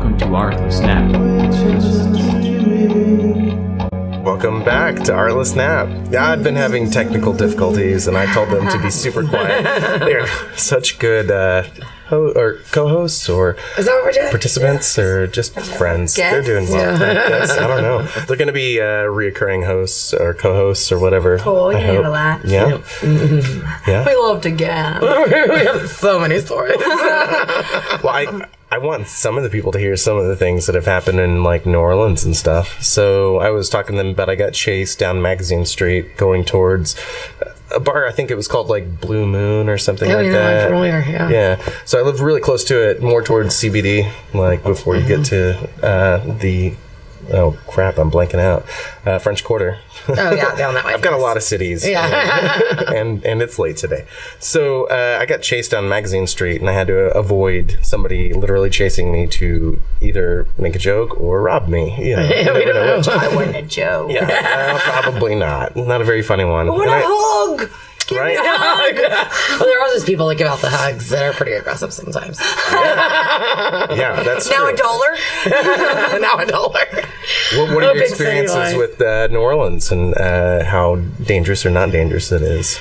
welcome to Artless Nap. Welcome back to Artless Nap. Yeah, I've been having technical difficulties, and I told them to be super quiet. They're such good co-hosts or is that what we're doing? Participants or just friends. Guests? They're doing well. Yes, I don't know. They're going to be reoccurring hosts or co-hosts or whatever. Cool, you I can handle that. Yeah. Yeah. We love to gab. We have so many stories. Well, I want some of the people to hear some of the things that have happened in like New Orleans and stuff. So I was talking to them about I got chased down Magazine Street going towards a bar. I think it was called like Blue Moon or something like that. I'm familiar, yeah. Yeah. So I lived really close to it, more towards CBD, like before you get to the oh crap, I'm blanking out. French Quarter. Oh yeah, down that way. I've got a lot of cities. Yeah. and it's late today. So I got chased down Magazine Street, and I had to avoid somebody literally chasing me to either make a joke or rob me. You know, We don't know. I wasn't a joke. Yeah, probably not. Not a very funny one. What a hug! Give me a hug! Well, there are those people that give out the hugs that are pretty aggressive sometimes. Yeah, that's Now true. $1? Now $1. What are your big city experiences life. with New Orleans and how dangerous or not dangerous it is?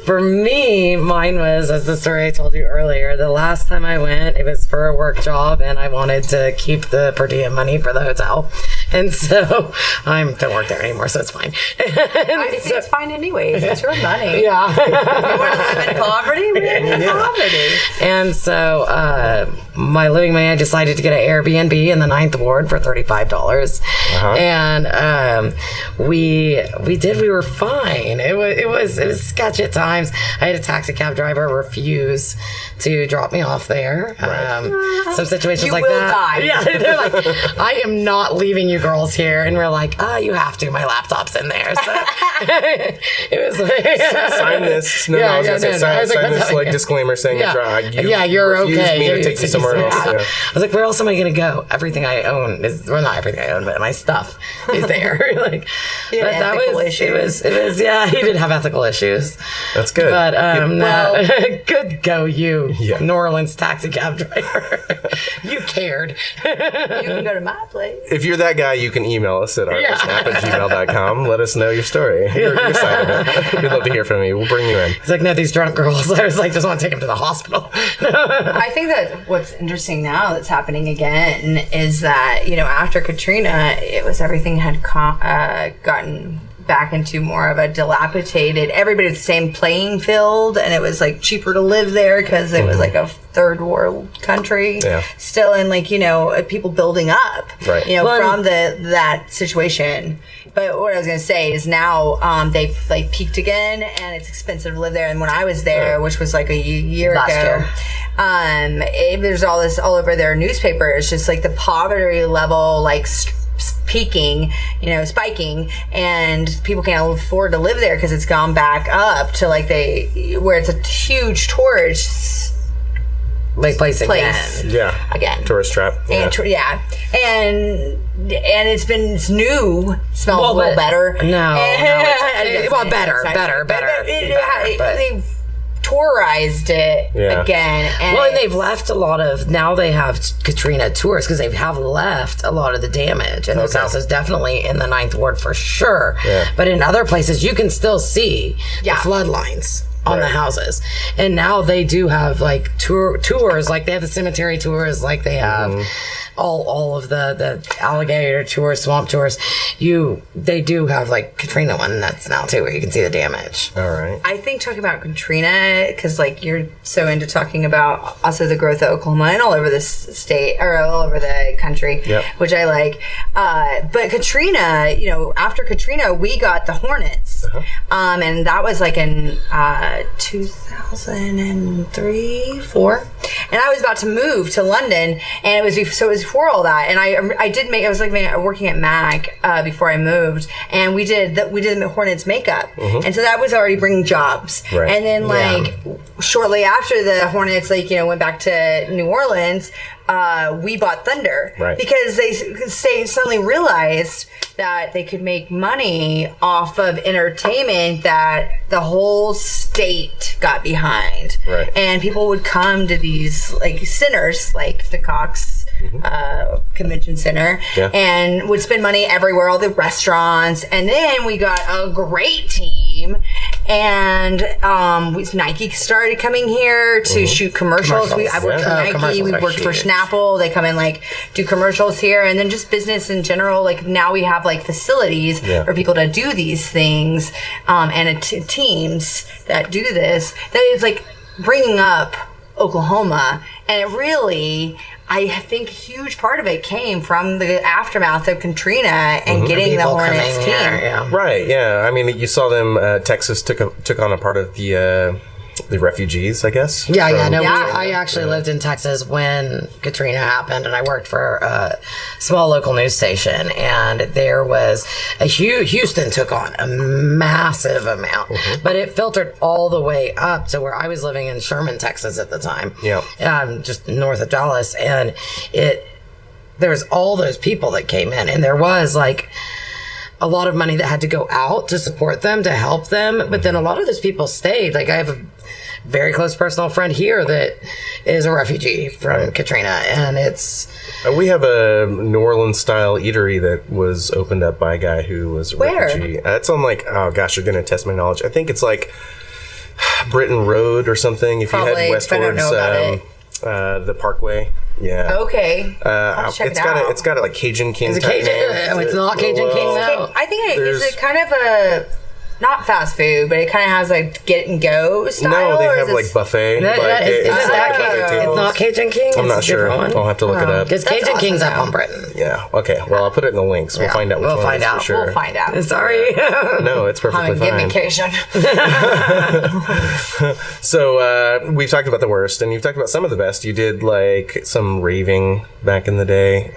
For me, mine was, as the story I told you earlier, the last time I went, it was for a work job, and I wanted to keep the per diem money for the hotel. And so I don't work there anymore, so it's fine. I think it's fine anyways. It's your money. Yeah. You want to live in poverty? Live in poverty. And so my living money, I decided to get an Airbnb in the 9th Ward for $35. And we were fine. It was sketchy at times. I had a taxi cab driver refuse to drop me off there. Some situations You like will that. die. Yeah, they're like, I am not leaving you girls here. And we're like, you have to. My laptop's in there. So it was like, Sign this. No, I was going to say, sign this like disclaimer saying you're refuse okay. me to take you somewhere else. Yeah. I was like, where else am I going to go? Everything I own is, well, not everything I own, but my stuff is there. Like, Yeah, but that ethical was, issues. it was, yeah, he did have ethical issues. That's good. But, well- good go you, Yeah. New Orleans taxi cab driver. You cared. You can go to my place. If you're that guy, you can email us at artlessnap@gmail.com. Let us know your story, your side of it. We'd love to hear from you. We'll bring you in. He's like, no, these drunk girls. I was like, just want to take them to the hospital. I think that what's interesting now that's happening again is that, after Katrina, it was everything had gotten back into more of a dilapidated, everybody had the same playing field, and it was like cheaper to live there because it was like a third world country still, and people building up from that situation. But what I was going to say is now they've peaked again, and it's expensive to live there. And when I was there, which was like a year ago, there's all this all over their newspapers, just like the poverty level peaking, spiking, and people can't afford to live there because it's gone back up to where it's a huge tourist place again. Yeah. Tourist trap. And it's new, smells a little better. They've tourized it again. And they've left a lot of, now they have Katrina tours because they have left a lot of the damage. And those houses definitely in the 9th Ward for sure. Yeah. But in other places, you can still see the flood lines on the houses. And now they do have tours, like they have the cemetery tours, like they have all of the alligator tours, swamp tours. They do have Katrina one that's now too, where you can see the damage. All right. I think talking about Katrina, because you're so into talking about also the growth of Oklahoma and all over this state or all over the country, which I like. But Katrina, after Katrina, we got the Hornets, and that was in 2003, 4, and I was about to move to London, and it was before all that, and I was working at MAC before I moved, and we did the Hornets makeup, and so that was already bringing jobs, and then shortly after the Hornets went back to New Orleans, we bought Thunder because they suddenly realized that they could make money off of entertainment that the whole state got behind, and people would come to these centers like the Cox convention center, and would spend money everywhere, all the restaurants. And then we got a great team, and Nike started coming here to shoot commercials. I worked for Nike, we worked for Snapple. They come in, like, do commercials here, and then just business in general. Like, now we have, like, facilities for people to do these things, and teams that do this. That is, like, bringing up Oklahoma, and it really, I think a huge part of it came from the aftermath of Katrina and getting the Hornets team. Right, yeah. I mean, you saw them, Texas took on a part of the refugees, I guess. I actually lived in Texas when Katrina happened, and I worked for a small local news station, and there was Houston took on a massive amount, but it filtered all the way up to where I was living in Sherman, Texas at the time, just north of Dallas, and there was all those people that came in, and there was, like, a lot of money that had to go out to support them, to help them, but then a lot of those people stayed. Like, I have a very close personal friend here that is a refugee from Katrina, and it's... We have a New Orleans-style eatery that was opened up by a guy who was a refugee. It's on, like, oh gosh, you're going to test my knowledge. I think it's, like, Britain Road or something. If you head westwards, the Parkway. Yeah. Okay. I'll check it out. It's got a, like, Cajun King. Is it Cajun? It's not Cajun King, though. I think is it kind of a... Not fast food, but it kind of has, like, get and go style. No, they have, like, buffet. It's not Cajun King? I'm not sure. I'll have to look it up. Because Cajun King's up on Britain. Yeah. Okay. Well, I'll put it in the links. We'll find out which one it is for sure. We'll find out. Sorry. No, it's perfectly fine. Give me Cajun. So, we've talked about the worst, and you've talked about some of the best. You did, like, some raving back in the day.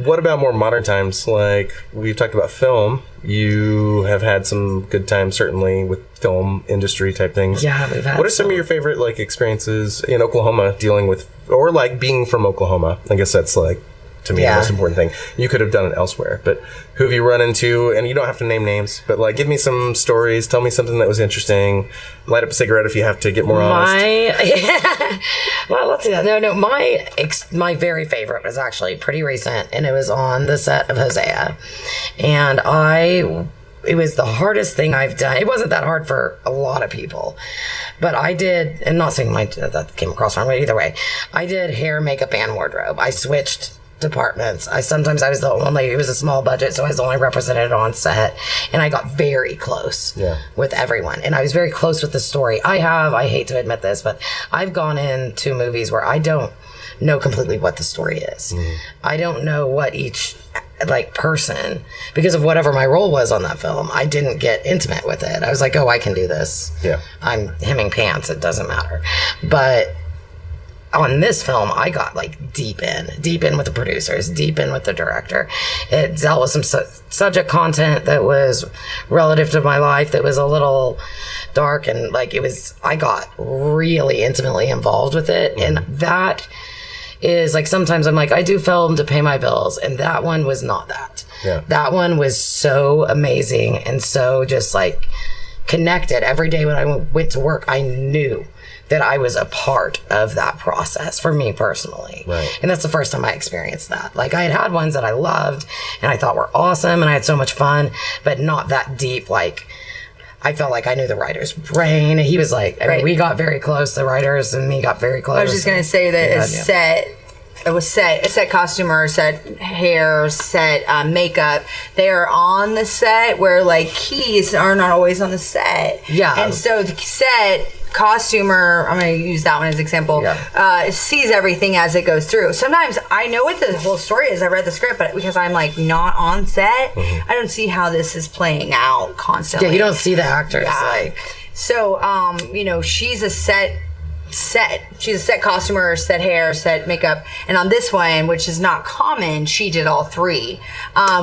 What about more modern times? Like, we've talked about film. You have had some good times, certainly, with film industry type things. Yeah, we've had What are some of your favorite, like, experiences in Oklahoma dealing with, or, like, being from Oklahoma? I guess that's, like, to me, the most important thing. You could have done it elsewhere, but who have you run into? And you don't have to name names, but, like, give me some stories. Tell me something that was interesting. Light up a cigarette if you have to get more honest. Well, let's see that. No. My very favorite was actually pretty recent, and it was on the set of Hosea. And it was the hardest thing I've done. It wasn't that hard for a lot of people, but I did, and not saying that came across wrong, but either way, I did hair, makeup, and wardrobe. I switched departments. Sometimes I was the only, it was a small budget, so I was the only represented on set, and I got very close with everyone, and I was very close with the story. I hate to admit this, but I've gone into movies where I don't know completely what the story is. I don't know what each, like, person, because of whatever my role was on that film, I didn't get intimate with it. I was like, oh, I can do this. I'm hemming pants, it doesn't matter. But on this film, I got, like, deep in with the producers, deep in with the director. It dealt with some subject content that was relative to my life, that was a little dark, and, like, I got really intimately involved with it. And that is, like, sometimes I'm like, I do film to pay my bills, and that one was not that. That one was so amazing and so just, like, connected. Every day when I went to work, I knew that I was a part of that process for me personally. And that's the first time I experienced that. Like, I had ones that I loved and I thought were awesome and I had so much fun, but not that deep. Like, I felt like I knew the writer's brain. He was like, I mean, we got very close, the writers and me got very close. I was just going to say that set costumer, set hair, set makeup, they are on the set where, like, keys are not always on the set. And so the set costumer, I'm going to use that one as an example, sees everything as it goes through. Sometimes I know what the whole story is. I read the script, but because I'm, like, not on set, I don't see how this is playing out constantly. You don't see the actors. Like, so, she's a set. She's a set costumer, set hair, set makeup, and on this one, which is not common, she did all three,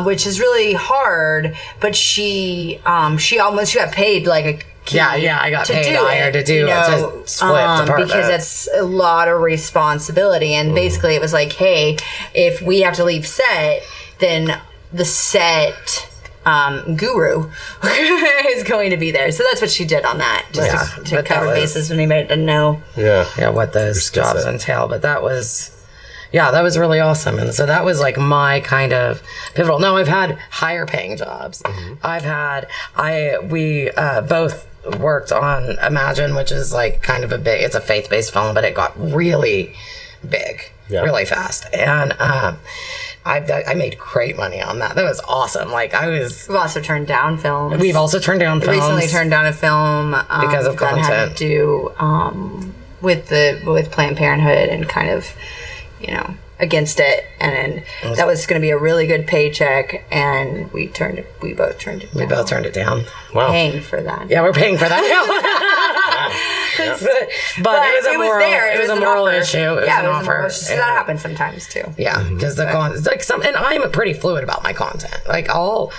which is really hard. But she got paid like a key. I got paid higher to do to split department, because it's a lot of responsibility. And basically, it was like, hey, if we have to leave set, then the set guru is going to be there. So that's what she did on that, just to cover bases when anybody didn't know. What those jobs entail. But that was, Yeah, that was really awesome. And so that was like my kind of pivotal. Now I've had higher paying jobs. We both worked on Imagine, which is like kind of it's a faith-based film, but it got really big, really fast. And I made great money on that. That was awesome. Like We've also turned down films. We've also turned down films. Recently turned down a film because of content. That had to do with Planned Parenthood and kind of, against it, and that was going to be a really good paycheck, and we both turned it down. Wow. Paying for that. Yeah, we're paying for that. But it was a moral issue. It was an offer. So that happens sometimes too. Yeah, because and I'm pretty fluid about my content. Like I'll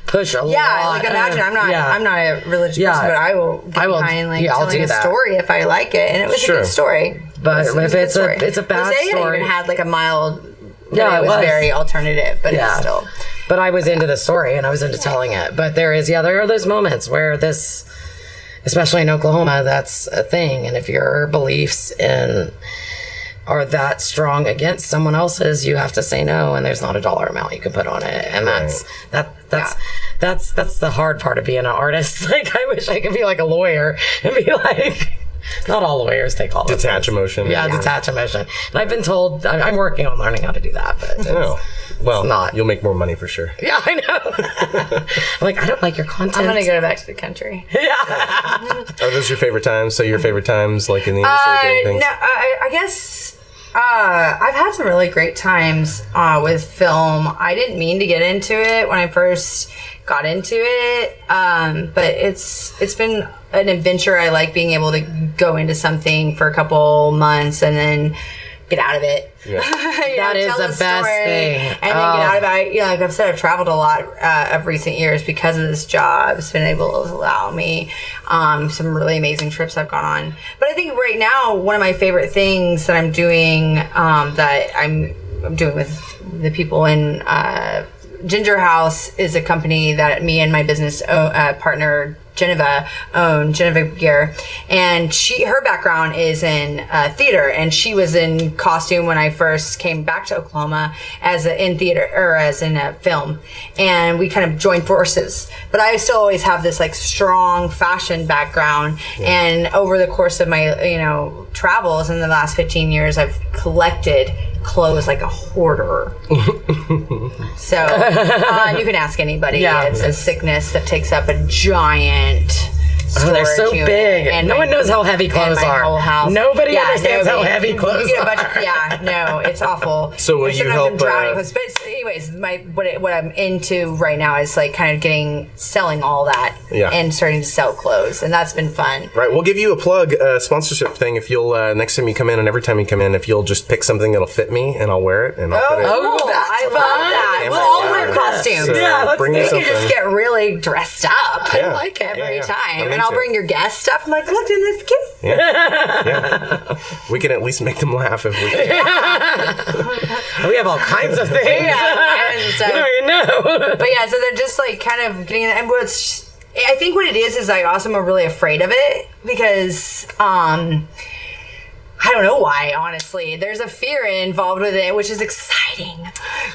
push a lot. Yeah, like Imagine. I'm not a religious person, but I will get behind telling a story if I like it, and it was a good story. But if it's a bad story, it even had like a mild. It was very alternative, but it's still. But I was into the story and I was into telling it. But there are those moments where this, especially in Oklahoma, that's a thing. And if your beliefs are that strong against someone else's, you have to say no, and there's not a dollar amount you can put on it. And that's the hard part of being an artist. Like I wish I could be like a lawyer and be like, not all lawyers take all detach emotion. Yeah, detach emotion. And I've been told I'm working on learning how to do that, but well, it's not. You'll make more money for sure. Yeah, I know. I'm like, I don't like your content. I'm gonna go back to the country. Yeah. Are those your favorite times? So your favorite times, like in the industry, doing things? No, I guess I've had some really great times with film. I didn't mean to get into it when I first got into it, but it's been an adventure. I like being able to go into something for a couple months and then get out of it. Yeah. That is the best thing. And then get out of it. Like I've said, I've traveled a lot of recent years because of this job. It's been able to allow me some really amazing trips I've gone on. But I think right now, one of my favorite things that I'm doing that I'm doing with the people in Ginger House is a company that me and my business partner Geneva own, Geneva Gear, and her background is in theater, and she was in costume when I first came back to Oklahoma as in a film, and we kind of joined forces. But I still always have this like strong fashion background, and over the course of my travels in the last 15 years, I've collected clothes like a hoarder. So you can ask anybody. Yeah, it's a sickness that takes up a giant they're so big. And no one knows how heavy clothes are. Whole house. Nobody understands how heavy clothes are. No, it's awful. So will you help? But anyways, what I'm into right now is like kind of selling all that and starting to sell clothes, and that's been fun. Right, we'll give you a plug, sponsorship thing. If you'll next time you come in and every time you come in, if you'll just pick something that'll fit me and I'll wear it and I'll put it. I love that. We'll all wear costumes. So bring you something. You can just get really dressed up. Yeah. I like it every time. And I'll bring your guest stuff. I'm like, look, isn't this cute? Yeah. We can at least make them laugh if we can. We have all kinds of things. You don't even know. But so they're just like kind of getting that. And I think what it is I also am really afraid of it because I don't know why, honestly. There's a fear involved with it, which is exciting.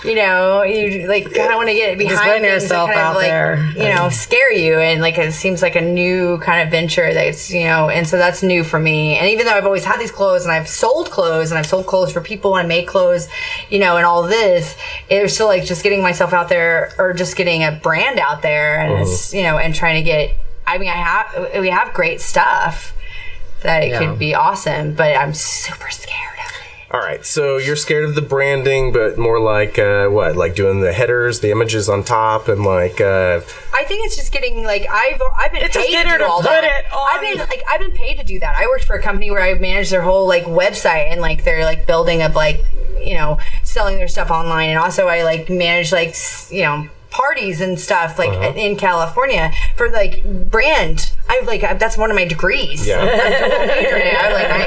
You like kind of want to get behind yourself kind of out there. Scare you, and like it seems like a new kind of venture that's and so that's new for me. And even though I've always had these clothes, and I've sold clothes, for people, and I make clothes, and all this, it's still like just getting myself out there, or just getting a brand out there, and it's and trying to get. I mean, we have great stuff. That it could be awesome, but I'm super scared of it. All right, so you're scared of the branding, but more like what? Like doing the headers, the images on top, and like. I think it's just getting like I've been paid to do all that. I've been paid to do that. I worked for a company where I managed their whole like website and like their like building of like selling their stuff online, and also I like managed like parties and stuff like in California for like brand. That's one of my degrees. Yeah.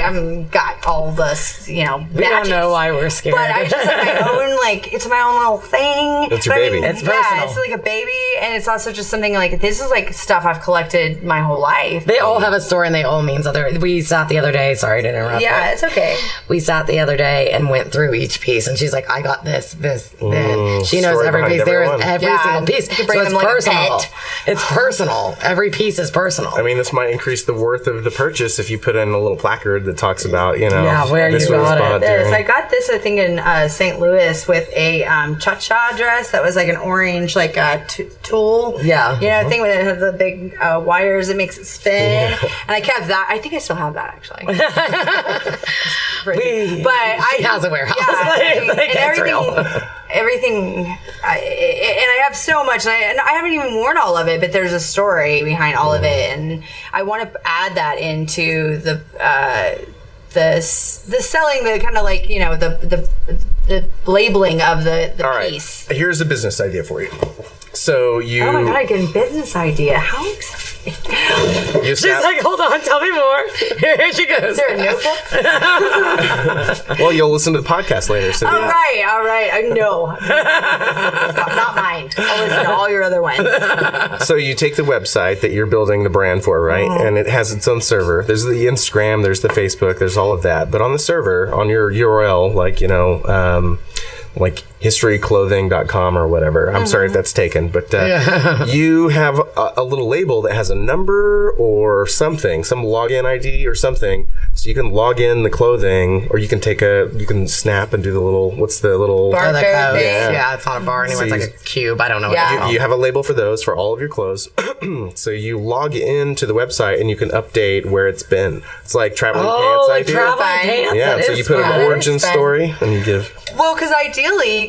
I'm got all this, We don't know why we're scared. But I just like my own, like, it's my own little thing. It's your baby. It's personal. Yeah, it's like a baby, and it's also just something like, this is like stuff I've collected my whole life. They all have a story and they all mean something. We sat the other day, sorry to interrupt. Yeah, it's okay. We sat the other day and went through each piece, and she's like, I got this. She knows story every behind piece. There is everyone. every single piece. You can bring So it's them like a personal. pet. It's personal. Every piece is personal. I mean, this might increase the worth of the purchase if you put in a little placard that talks about, where this you was got it. bought This. during- I got this, I think, in St. Louis with a cha-cha dress that was like an orange, like tool. Yeah. Thing when it has the big wires that makes it spin. And I kept that. I think I still have that, actually. She has a warehouse. Yeah, Like, and it's real. everything, and I have so much, and I haven't even worn all of it, but there's a story behind all of it, and I want to add that into the selling, the kind of like, the labeling of the All right, piece. here's a business idea for you. So you... Oh my god, I get a business idea. How exciting. You She's like, hold on, tell me more. Here she goes. Is there a notebook? well, you'll listen to the podcast later. So All right. I know. Not mine. I'll listen to all your other ones. So you take the website that you're building the brand for, right? And it has its own server. There's the Instagram, there's the Facebook, there's all of that. But on the server, on your URL, like historyclothing.com or whatever. I'm sorry if that's taken, but you have a little label that has a number or something, some login ID or something. So you can log in the clothing, or you can snap and do the little, what's the little... Oh, the Barcode codes. thing. Yeah, it's not a bar anymore. So It's like a cube. I don't know what Yeah. it's called. You have a label for those for all of your clothes. So you log into the website and you can update where it's been. It's like traveling pants like idea. traveling Fun. pants. Yeah, That so is you put fun. an origin Fun. story and you give... Well, because ideally,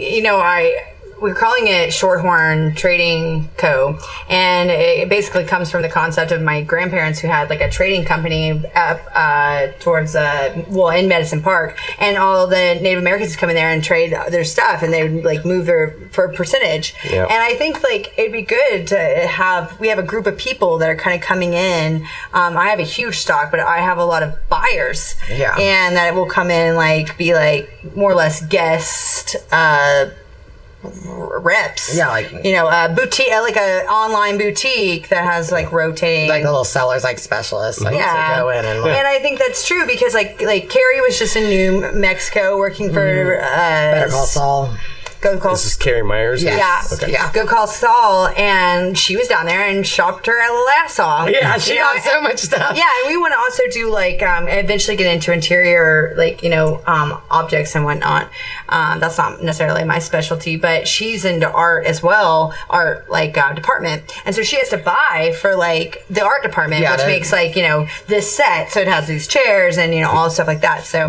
we're calling it Shorthorn Trading Co. And it basically comes from the concept of my grandparents who had like a trading company up towards, in Medicine Park. And all the Native Americans come in there and trade their stuff, and they would like move for a percentage. Yeah. And I think like it'd be good to we have a group of people that are kind of coming in. I have a huge stock, but I have a lot of buyers. Yeah. And that will come in and be more or less guest reps. Yeah, like a boutique, like a online boutique that has rotating, like the little sellers, like specialists. Like, yeah. to go in and And I think that's true because like Kerry was just in New Mexico working for Better Call Saul. Go Call. This is Kerry Myers? Yes. Okay. Yeah. Go Call Saul, and she was down there and shopped her ass off. Yeah, she got so much stuff. Yeah, and we want to also do eventually get into interior objects and whatnot. That's not necessarily my specialty, but she's into art as well, art department, and so she has to buy for the art department, Yeah, which makes this set, so it has these chairs and all stuff like that. So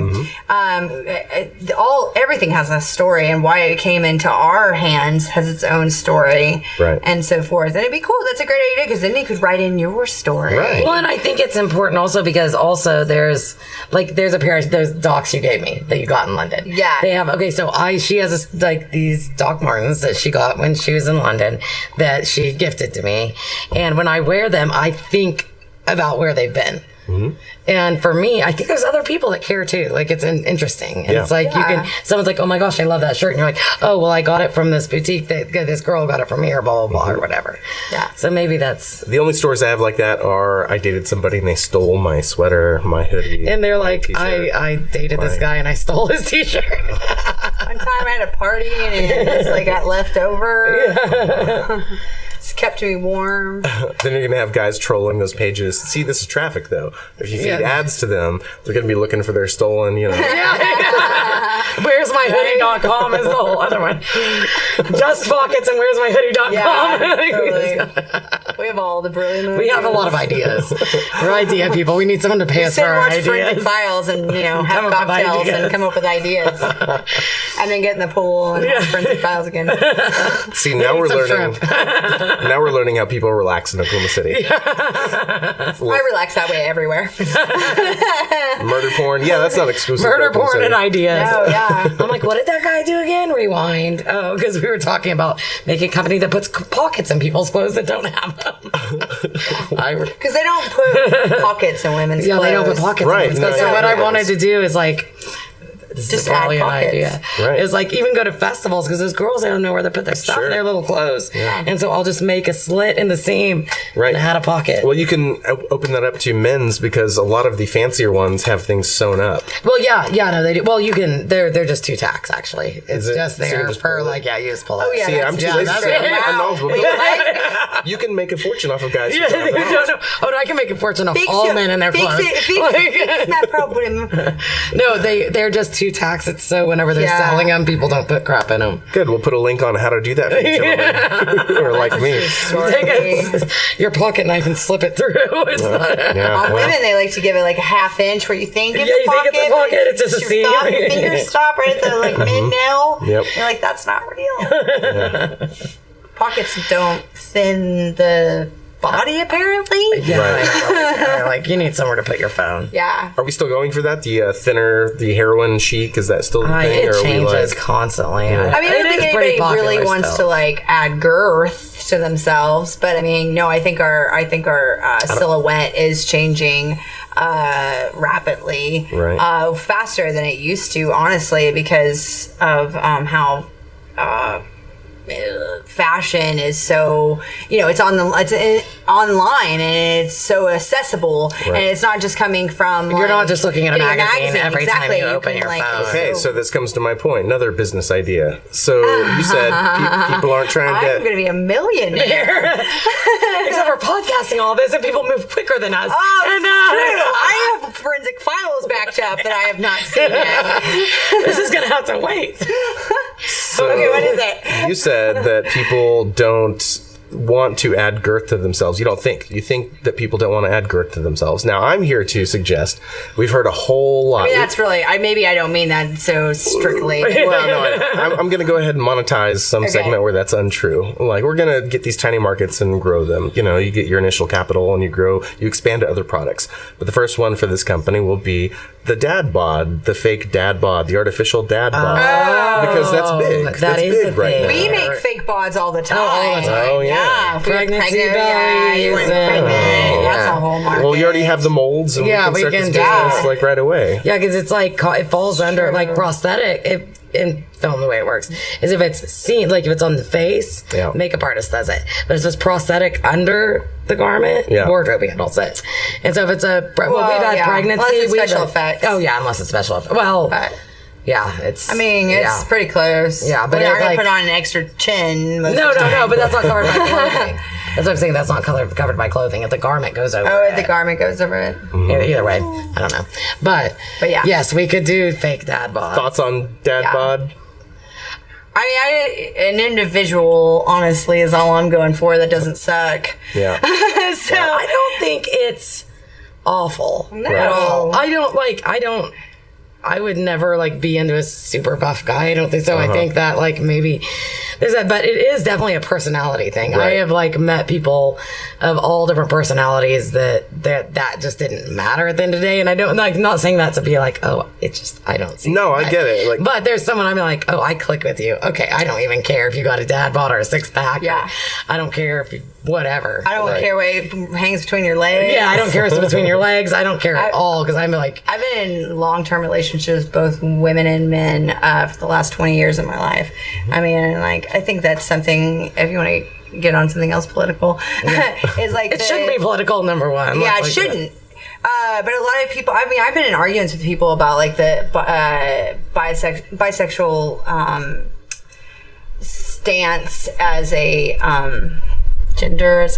everything has a story, and why it came into our hands has its own story, Right. and so forth. And it'd be cool. That's a great idea because then you could write in your story. Right. Well, and I think it's important also because also there's a pair of those Docs you gave me that you got in London. Yeah. They have, she has these Doc Martens that she got when she was in London that she gifted to me. And when I wear them, I think about where they've been. Mm-hmm. And for me, I think there's other people that care too. It's interesting. And it's someone's like, oh my gosh, I love that shirt. And you're like, oh, well, I got it from this boutique. This girl got it from here, blah, blah, blah, or whatever. Yeah. So maybe that's... The only stories I have like that are I dated somebody and they stole my sweater, my hoodie. And they're like, t-shirt. I dated this guy and I stole his t-shirt. One time I had a party and it just got left over. Yeah. It's kept me warm. Then you're going to have guys trolling those pages. See, this is traffic, though. If you feed ads to them, they're going to be looking for their stolen, Where's my hoodie.com is the whole other one. Just pockets and where's my hoodie.com. Yeah, totally. We have all the brilliant. We have a lot of ideas. We're idea people. We need someone to pay us for our forensic ideas. files and have cocktails and come up with ideas, and then get in the pool and have forensic files again. See, now we're learning. Shrimp. Now we're learning how people relax in Oklahoma City. I relax that way everywhere. Murder porn. Yeah, that's not exclusive. Murder porn and ideas. Oh, yeah. I'm like, what did that guy do again? Rewind. Oh, because we were talking about making a company that puts pockets in people's clothes that don't have them. Because they don't put pockets in women's clothes. Yeah, they don't put pockets in women's clothes. So what I wanted to do is like, this just is probably add an pockets. idea. Right. Is like even go to festivals because those girls, they don't know where to put their stuff in their little clothes. Yeah. And so I'll just make a slit in the seam and add a pocket. Well, you can open that up to men's because a lot of the fancier ones have things sewn up. Well, yeah, no, they do. Well, you can. They're just two tacks actually. It's just there for you just pull it. Oh yeah. See, I'm too lazy. I'm knowledgeable. You can make a fortune off of guys. Yeah, oh no, I can make a fortune off all men in their clothes. Fix that problem. No, they're just two tacks. It's so whenever they're selling them, people don't put crap in them. Good. We'll put a link on how to do that for you gentlemen. Or like me. Take your pocket knife and slip it through. It's On women, they like to give it like a half inch where you think it's a think pocket. it's a pocket. It's just a seam. Your fingers stop right at the like mid nail. Yep. You're like, that's not real. Pockets don't thin the body, apparently. Yeah, like you need somewhere to put your phone. Yeah. Are we still going for that? The heroin chic, is that still the thing? It changes constantly. Yeah. I mean, I don't think anybody really wants to like add girth to themselves, but I mean, no, I think our silhouette is changing rapidly, faster than it used to, honestly, because of how fashion is so, it's online and it's so accessible, and it's not just coming from you're not just looking at a magazine every time you open your phone. Okay, so this comes to my point, another business idea. So you said people aren't trying to I'm going to be a millionaire. Except for podcasting all this, and people move quicker than us. Oh, and, true. I have forensic files backed up that I have not seen yet. This is going to have to wait. So okay, what is it? You said that people don't want to add girth to themselves. You think that people don't want to add girth to themselves. Now I'm here to suggest we've heard a whole lot. I mean, that's really, maybe I don't mean that so strictly. Well, no, I'm going to go ahead and monetize some segment where that's untrue. Like, we're going to get these tiny markets and grow them. You get your initial capital and you expand to other products. But the first one for this company will be the dad bod, the fake dad bod, the artificial dad bod. Because that's big. That's big right now. We make fake bods all the time. All the time. Oh, yeah. Pregnancy bellies. That's a whole market. Well, you already have the molds, and we can start this business like right away. Yeah, because it's like it falls under like prosthetic. In film, the way it works is if it's seen, like if it's on the face, makeup artist does it. But if it's prosthetic under the garment, wardrobe handles it. And so if it's we've had pregnancy, unless it's special effects. Oh yeah, unless it's special effects. Well. Yeah, it's pretty close. Yeah, but we're not going to put on an extra chin. No, but that's not covered by clothing. That's what I'm saying. That's not covered by clothing. If the garment goes over it. The garment goes over it. Mm-hmm. Either way, I don't know. But yeah. Yes, we could do fake dad bod. Thoughts on dad bod? I mean, an individual, honestly, is all I'm going for. That doesn't suck. Yeah. So I don't think it's awful at all. I would never be into a super buff guy. I don't think so. I think that maybe there's that, but it is definitely a personality thing. Right. I have met people of all different personalities that just didn't matter at the end of the day. And I don't not saying that to be I don't see. No, I get it. But there's someone I'm I click with you. Okay, I don't even care if you got a dad bod or a six pack. Yeah. I don't care if you whatever. I don't care what hangs between your legs. Yeah, I don't care what's between your legs. I don't care at all because I'm I've been in long-term relationships, both women and men, for the last 20 years of my life. I mean, I think that's something, if you want to get on something else political, is it shouldn't be political, number one. Yeah, it shouldn't. But a lot of people, I've been in arguments with people about the bisexual stance as a gender, as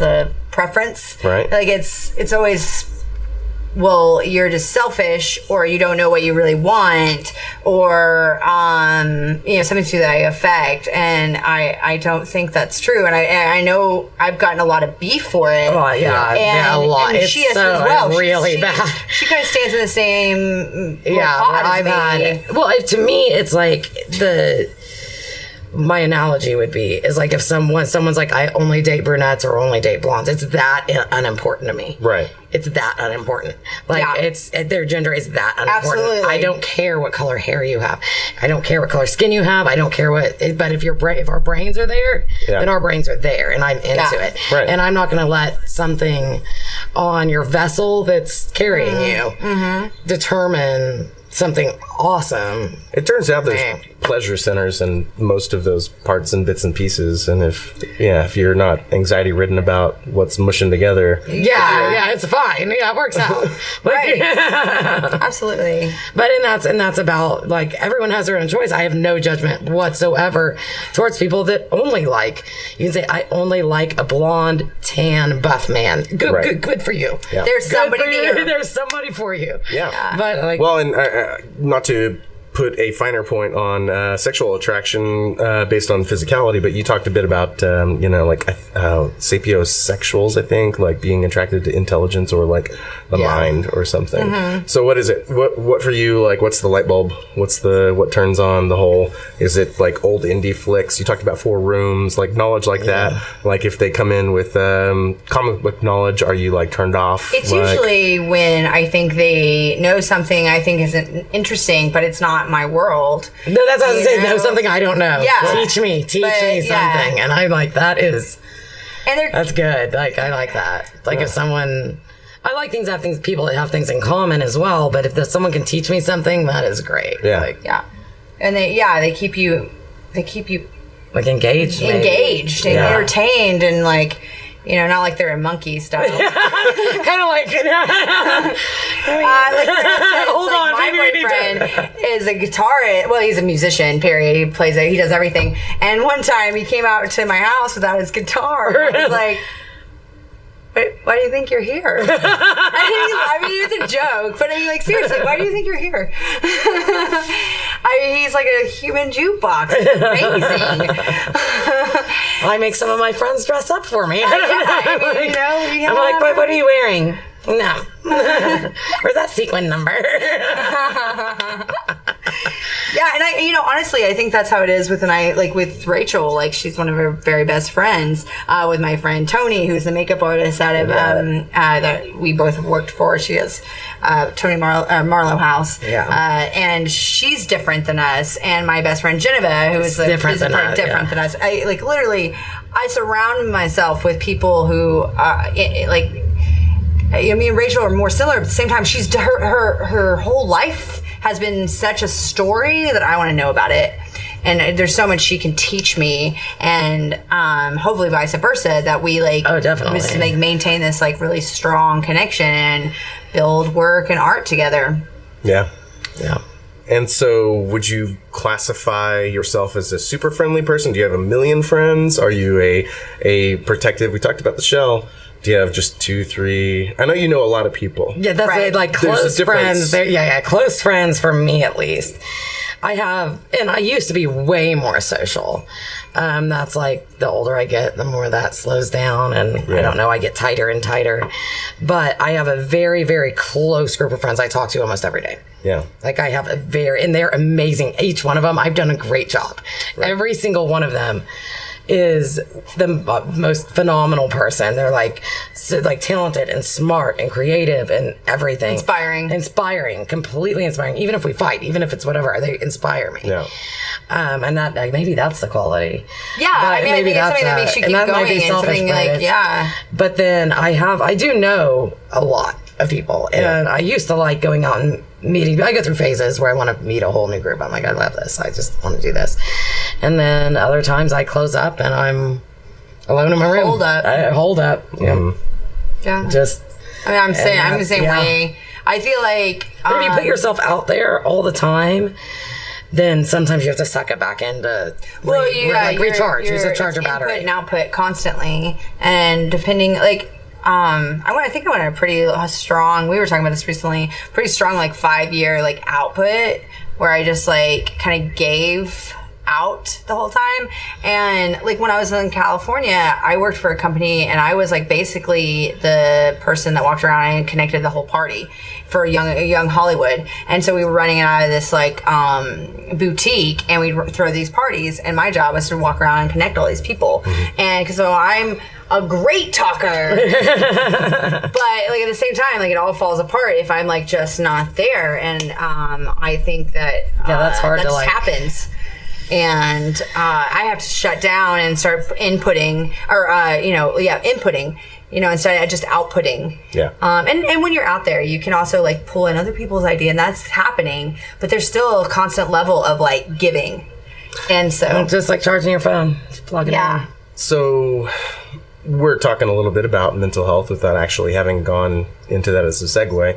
a preference. Right. It's always, well, you're just selfish, or you don't know what you really want, or something to that effect. And I don't think that's true. And I know I've gotten a lot of beef for it. Oh yeah, a lot. And it's she has so as well. Really bad. She kind of stands in the same I've had. Well, to me, it's my analogy would be is like if someone's like, I only date brunettes or only date blondes, it's that unimportant to me. Right. It's that unimportant. Like it's their gender is that unimportant. Absolutely. I don't care what color hair you have. I don't care what color skin you have. I don't care but if our brains are there, then our brains are there, and I'm into it. Right. And I'm not going to let something on your vessel that's carrying you determine something awesome. It turns out there's pleasure centers in most of those parts and bits and pieces, and if you're not anxiety ridden about what's mushing together, it's fine. Yeah, it works out. Right. Absolutely. But that's about, like, everyone has their own choice. I have no judgment whatsoever towards people that only like, you can say, I only like a blonde, tan, buff man. Good for you. Yeah. There's somebody there. There's somebody for you. Yeah. But like, well, and not to put a finer point on sexual attraction based on physicality, but you talked a bit about sapiosexuals, I think, like being attracted to intelligence or like the mind or something. So what is it? What for you? Like, what's the light bulb? What turns on the whole? Is it like old indie flicks? You talked about 4 Rooms, like knowledge like that. Like if they come in with comic book knowledge, are you like turned off? It's usually when I think they know something I think isn't interesting, but it's not my world. No, that's what I was saying. Know something I don't know. Yeah. Teach me something. And I'm like, that's good. Like, I like that. Like if someone, I like people that have things in common as well, but if someone can teach me something, that is great. Yeah. Like, and they keep you like engaged and entertained, and like, you know, not like they're a monkey style. Kind of like, hold on, my boyfriend is a guitarist. Well, he's a musician, period. He plays it. He does everything. And one time he came out to my house without his guitar. And I was like, why do you think you're here? I mean, it's a joke, but I mean, like, seriously, why do you think you're here? He's like a human jukebox. It's amazing. I make some of my friends dress up for me. I mean, I'm like, what are you wearing? No. Where's that sequin number? Yeah, and honestly, I think that's how it is with with Rachel. Like, she's one of her very best friends. With my friend Tony, who's the makeup artist out of that we both have worked for. She is Tony Marlowe House. Yeah. And she's different than us. And my best friend Geneva, who is different than us. I surround myself with people who me and Rachel are more similar, but at the same time, she's her whole life has been such a story that I want to know about it. And there's so much she can teach me, and hopefully vice versa, that we definitely maintain this like really strong connection and build work and art together. Yeah. And so, would you classify yourself as a super friendly person? Do you have 1 million friends? Are you a protective? We talked about the shell. Do you have just 2, 3? I know you know a lot of people. Yeah, that's right. Like close friends. Close friends for me at least. I have, and I used to be way more social. That's like the older I get, the more that slows down, and I don't know, I get tighter and tighter. But I have a very, very close group of friends I talk to almost every day. Yeah. Like I have and they're amazing. Each one of them, I've done a great job. Right. Every single one of them is the most phenomenal person. They're like talented and smart and creative and everything. Inspiring, completely inspiring. Even if we fight, even if it's whatever, they inspire me. Yeah. And that maybe that's the quality. Yeah, I think it's something that makes you keep going and something like But then I do know a lot of people, and I used to like going out and meeting. I go through phases where I want to meet a whole new group. I'm like, I love this. I just want to do this. And then other times I close up and I'm alone in my room. Hold up. Yeah. Yeah. I'm the same way. I feel like if you put yourself out there all the time, then sometimes you have to suck it back into recharge. Use a charger battery. Input and output constantly, and depending I think I went a pretty strong. We were talking about this recently. Pretty strong, 5-year output where I just kind of gave out the whole time. And when I was in California, I worked for a company, and I was basically the person that walked around and connected the whole party for young Hollywood. And so we were running out of this like boutique, and we'd throw these parties, and my job was to walk around and connect all these people. And so I'm a great talker, but like at the same time, like it all falls apart if I'm like just not there. And I think that that's hard that to just like happens. And I have to shut down and start inputting, or inputting, instead of just outputting. Yeah. And when you're out there, you can also like pull in other people's idea, and that's happening. But there's still a constant level of like giving, and so just like charging your phone, just plug it in. So we're talking a little bit about mental health without actually having gone into that as a segue.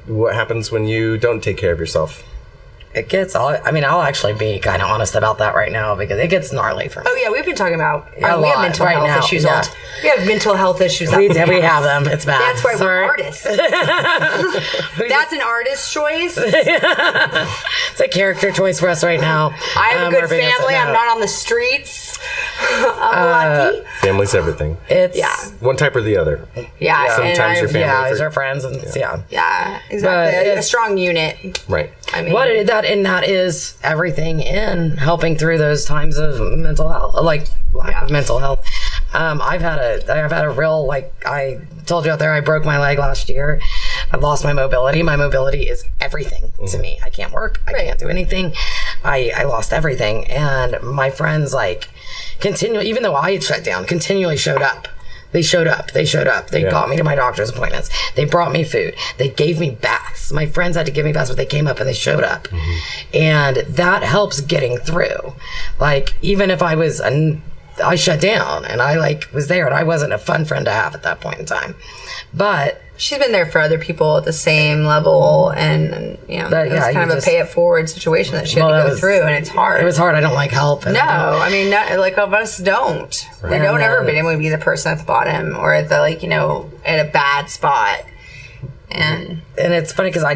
What happens when you don't take care of yourself? It gets I'll actually be kind of honest about that right now, because it gets gnarly for me. Oh yeah, we've been talking about we lot have mental right health now, issues. yeah. We have mental health issues. We have them. It's bad. That's why Sorry. we're artists. That's an artist choice. It's a character choice for us right now. I have a good family. I'm not on the streets. I'm lucky. Family's everything. It's one type or the other. Yeah. Sometimes your family. Yeah, it's our friends, and Yeah, exactly. A strong unit. Right. I mean, that is everything in helping through those times of mental health, like lack of mental health. I've had a real, like I told you out there, I broke my leg last year. I've lost my mobility. My mobility is everything to me. I can't work. I can't do anything. I lost everything. And my friends even though I had shut down, continually showed up. They showed up. They got me to my doctor's appointments. They brought me food. They gave me baths. My friends had to give me baths, but they came up and they showed up. And that helps getting through. Like, even if I shut down and I was there, and I wasn't a fun friend to have at that point in time. But she's been there for other people at the same level, and it was kind of a pay it forward situation that she had to go through, and it's hard. It was hard. I don't like help. No, I mean, not, like, of us don't. Right. We don't ever be the person at the bottom or at the at a bad spot. And it's funny because I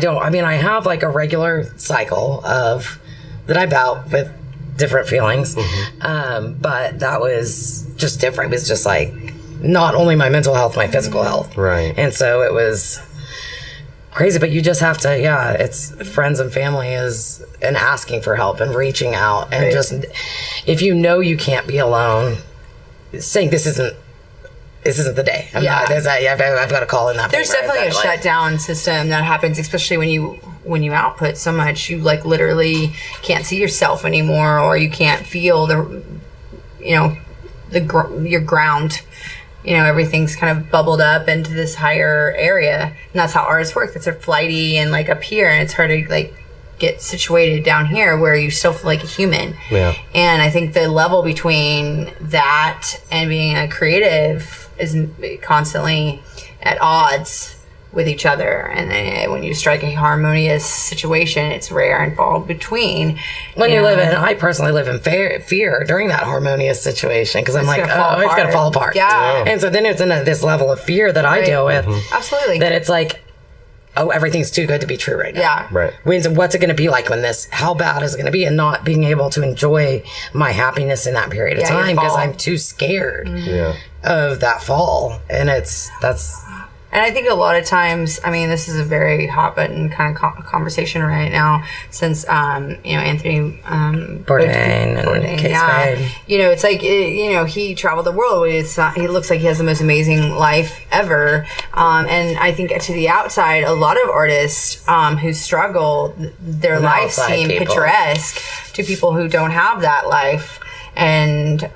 have like a regular cycle that I bout with different feelings, but that was just different. It was just like not only my mental health, my physical health. Right. And so it was crazy, but you just have to, it's friends and family and asking for help and reaching out, and just, if you can't be alone, saying this isn't the day. I've got to call in that. There's definitely a shutdown system that happens, especially when you output so much, you literally can't see yourself anymore, or you can't feel your ground. Everything's kind of bubbled up into this higher area, and that's how artists work. It's a flighty and up here, and it's hard to get situated down here where you still feel like a human. Yeah. And I think the level between that and being a creative is constantly at odds with each other, and then when you strike a harmonious situation, it's rare and fall between. I personally live in fear during that harmonious situation, because I'm like, it's gonna fall apart. Yeah. And so then it's in this level of fear that I deal with. Absolutely. That it's like, everything's too good to be true right now. Yeah. Right. What's it going to be like how bad is it going to be, and not being able to enjoy my happiness in that period of time because I'm too scared of that fall. And and I think a lot of times, this is a very hot button kind of conversation right now, since Anthony Bourdain and Kate Spade. It's like he traveled the world. He looks like he has the most amazing life ever, and I think to the outside, a lot of artists who struggle, their lives seem picturesque to people who don't have that life, and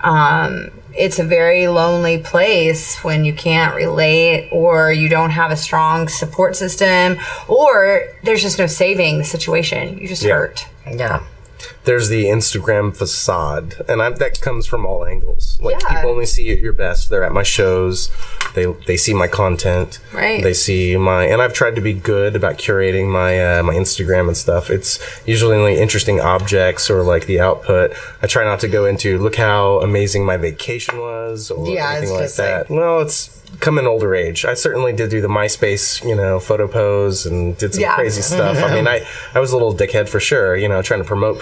it's a very lonely place when you can't relate, or you don't have a strong support system, or there's just no saving the situation. You just hurt. Yeah. There's the Instagram facade, and that comes from all angles. People only see your best. They're at my shows. They see my content. Right. They see and I've tried to be good about curating my Instagram and stuff. It's usually only interesting objects or the output. I try not to go into look how amazing my vacation was or anything like that. Well, it's come in older age. I certainly did do the MySpace, photo pose and did some crazy stuff. I was a little dickhead for sure, trying to promote.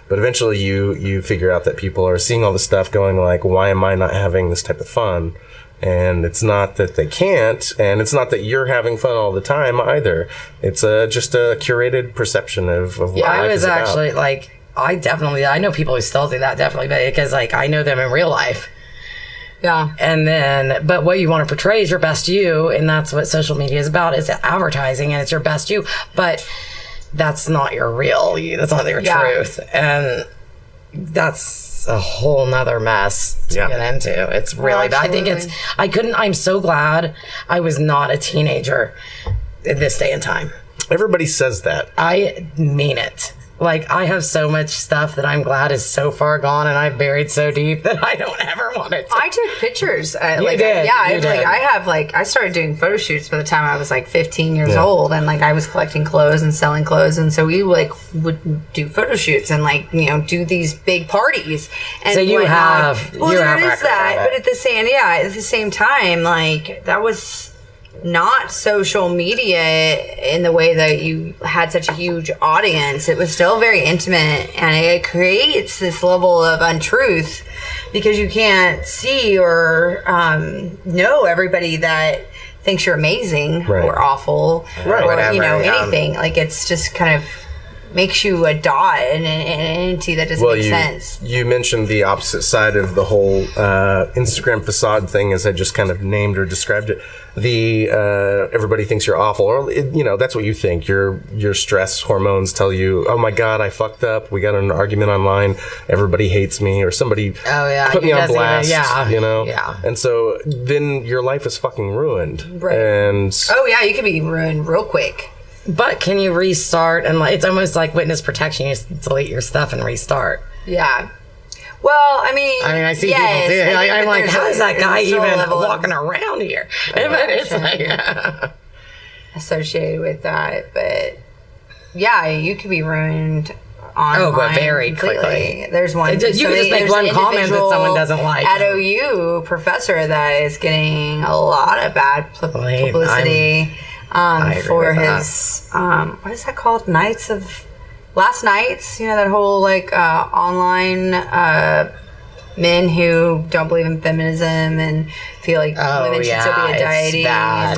But eventually you figure out that people are seeing all this stuff going why am I not having this type of fun? And it's not that they can't, and it's not that you're having fun all the time either. It's just a curated perception of what life is about. Actually like, I know people who still do that, definitely, because like I know them in real life. Yeah. And then, but what you want to portray is your best you, and that's what social media is about, is advertising, and it's your best you. But that's not your real you. That's not your truth. And that's a whole nother mess to get into. It's really bad. I think I'm so glad I was not a teenager in this day and time. Everybody says that. I mean it. Like, I have so much stuff that I'm glad is so far gone, and I've buried so deep that I don't ever want it to. I took pictures. You did. I started doing photo shoots by the time I was like 15 years old, and like I was collecting clothes and selling clothes, and so we like would do photo shoots and like, you know, do these big parties. And so you have, well, there is that, but at the same time, like that was not social media in the way that you had such a huge audience. It was still very intimate, and it creates this level of untruth because you can't see or know everybody that thinks you're amazing or awful or whatever, you know, anything. Like, it's just kind of makes you a dot in an entity that doesn't make sense. You mentioned the opposite side of the whole Instagram facade thing, as I just kind of named or described it. The everybody thinks you're awful, or you know, that's what you think. Your stress hormones tell you, oh my god, I fucked up. We got in an argument online. Everybody hates me, or somebody put me on blast. You know, and so then your life is fucking ruined. Right. And you could be ruined real quick. But can you restart? And like, it's almost like witness protection. You just delete your stuff and restart. Yeah. Well, I mean, I see people do it. Like, I'm like, how is that guy even walking around here? But it's like associated with that. But yeah, you could be ruined online. Oh, but very completely. quickly. There's one. You can just make one comment that someone doesn't like. At OU, professor that is getting a lot of bad publicity. For his what is that called? Last Nights, you know, that whole like online men who don't believe in feminism and feel like women should still be a deity.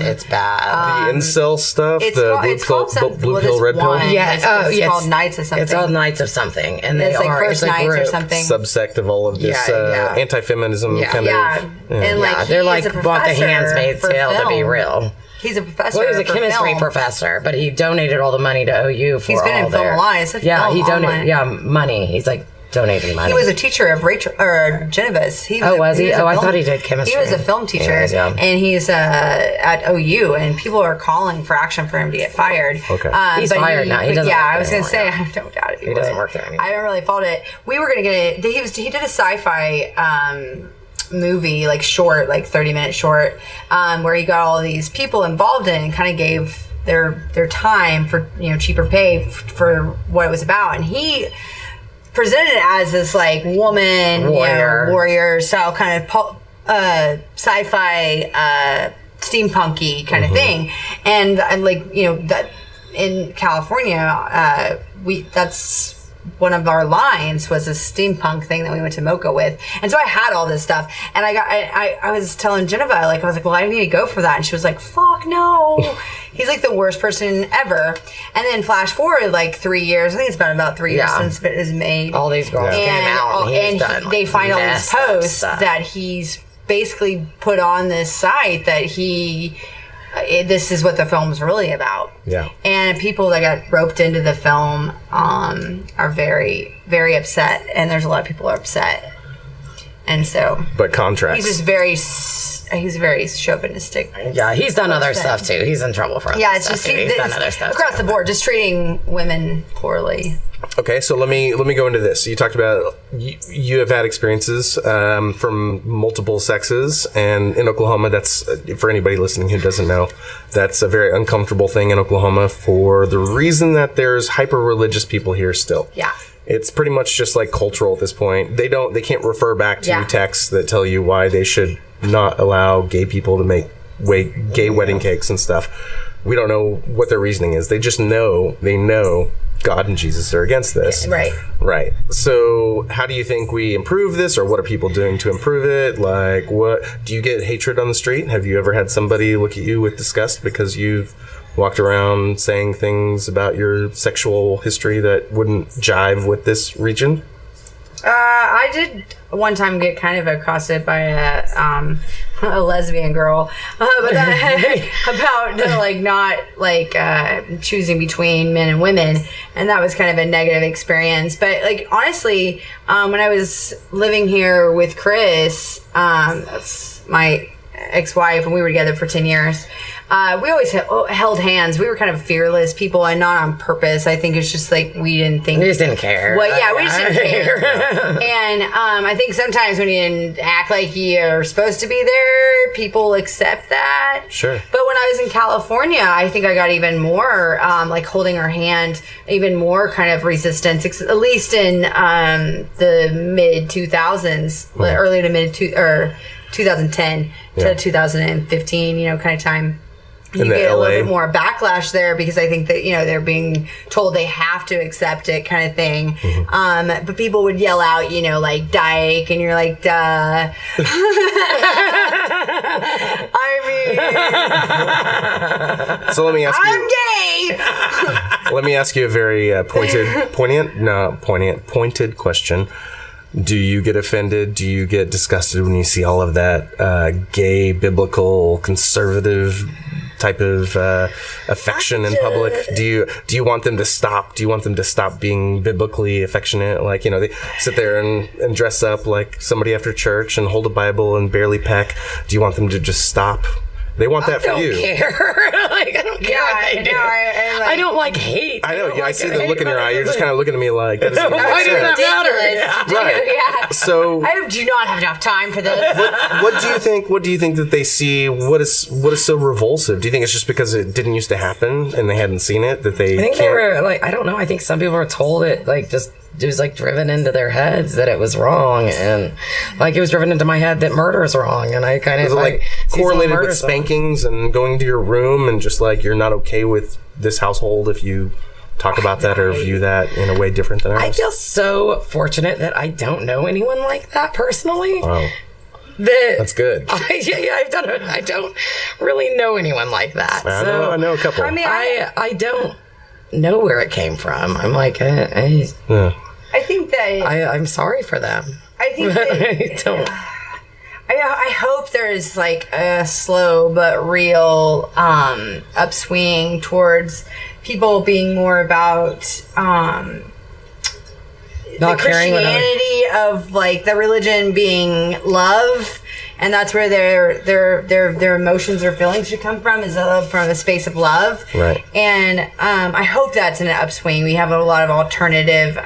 It's bad. The incel stuff, it's the blue pill, red pill. It's called Knights of something. It's called Knights of something, and it's like First Knights or something. Subsect of all of this anti-feminism kind of. And like they're like want the Handmaid's Tale to be real. He's a professor. Well, he was a chemistry professor, but he donated all the money to OU for He's been in film a lot. He donated money. He's like donating money. He was a teacher of Genevieve. Was he? I thought he did chemistry. He was a film teacher, and he's at OU, and people are calling for action for him to get fired. Okay, he's fired now. He doesn't. I was going to say, I don't doubt it. He doesn't work there anymore. I haven't really followed it. We were going to get it. He did a sci-fi movie, like short, like 30-minute short, where he got all these people involved in and kind of gave their time for, you know, cheaper pay for what it was about, and he presented it as this like woman warrior style kind of sci-fi steampunky kind of thing, and like, you know, that in California that's one of our lines was a steampunk thing that we went to Mocha with. And so I had all this stuff. And I was telling Genevieve, like, I was like, well, I need to go for that. And she was like, fuck no. He's like the worst person ever. And then flash forward like 3 years. I think it's been about 3 years since it was made. All these girls came out. And they find all these posts that he's basically put on this site that this is what the film's really about. Yeah. And people that got roped into the film are very, very upset. And there's a lot of people who are upset. And so. But contracts. He's very chauvinistic. Yeah, he's done other stuff too. He's in trouble for it's just he's done other stuff across the board, just treating women poorly. Okay, so let me go into this. You talked about you have had experiences from multiple sexes, and in Oklahoma, that's for anybody listening who doesn't know, that's a very uncomfortable thing in Oklahoma for the reason that there's hyper-religious people here still. Yeah. It's pretty much just like cultural at this point. They can't refer back to texts that tell you why they should not allow gay people to make gay wedding cakes and stuff. We don't know what their reasoning is. They just know God and Jesus are against this. Right. Right. So how do you think we improve this, or what are people doing to improve it? Like, what do you get hatred on the street? Have you ever had somebody look at you with disgust because you've walked around saying things about your sexual history that wouldn't jive with this region? I did one time get kind of accosted by a lesbian girl, but about like not like choosing between men and women, and that was kind of a negative experience. But like honestly, when I was living here with Chris, that's my ex-wife, and we were together for 10 years. We always held hands. We were kind of fearless people, and not on purpose. I think it's just like we just didn't care. Well, yeah, we just didn't care. And I think sometimes when you didn't act like you're supposed to be there, people accept that. Sure. But when I was in California, I think I got even more like holding her hand, even more kind of resistance. At least in the mid 2000s, early to mid 2010 to 2015, kind of time. You get a little bit more backlash there because I think that, they're being told they have to accept it kind of thing. Mm-hmm. But people would yell out, like dyke, and you're like, duh. I mean, so let me ask you. I'm gay. Let me ask you a very pointed question. Do you get offended? Do you get disgusted when you see all of that gay, biblical, conservative type of affection in public? Do you want them to stop? Do you want them to stop being biblically affectionate? Like, they sit there and dress up like somebody after church and hold a Bible and barely peck. Do you want them to just stop? They want that for you. I don't care. I don't like hate. I know. I see the look in your eye. You're just kind of looking at me like, that doesn't why does that matter? Right. Yeah. So I do not have enough time for this. What do you think? What do you think that they see? What is so revulsive? Do you think it's just because it didn't used to happen and they hadn't seen it that they? I think they were like, I don't know. I think some people were told it it was like driven into their heads that it was wrong, and like it was driven into my head that murder is wrong, and I kind of like correlated with spankings and going to your room and just like you're not okay with this household if you talk about that or view that in a way different than ours. I feel so fortunate that I don't know anyone like that personally. Wow. That's good. I've done it. I don't really know anyone like that. I know a couple. I mean, I don't know where it came from. I'm like, I think that I'm sorry for them. I think that I don't. I hope there's like a slow but real upswing towards people being more about the Christianity of like the religion being love, and that's where their emotions or feelings should come from, is from a space of love. Right. And I hope that's in an upswing. We have a lot of alternative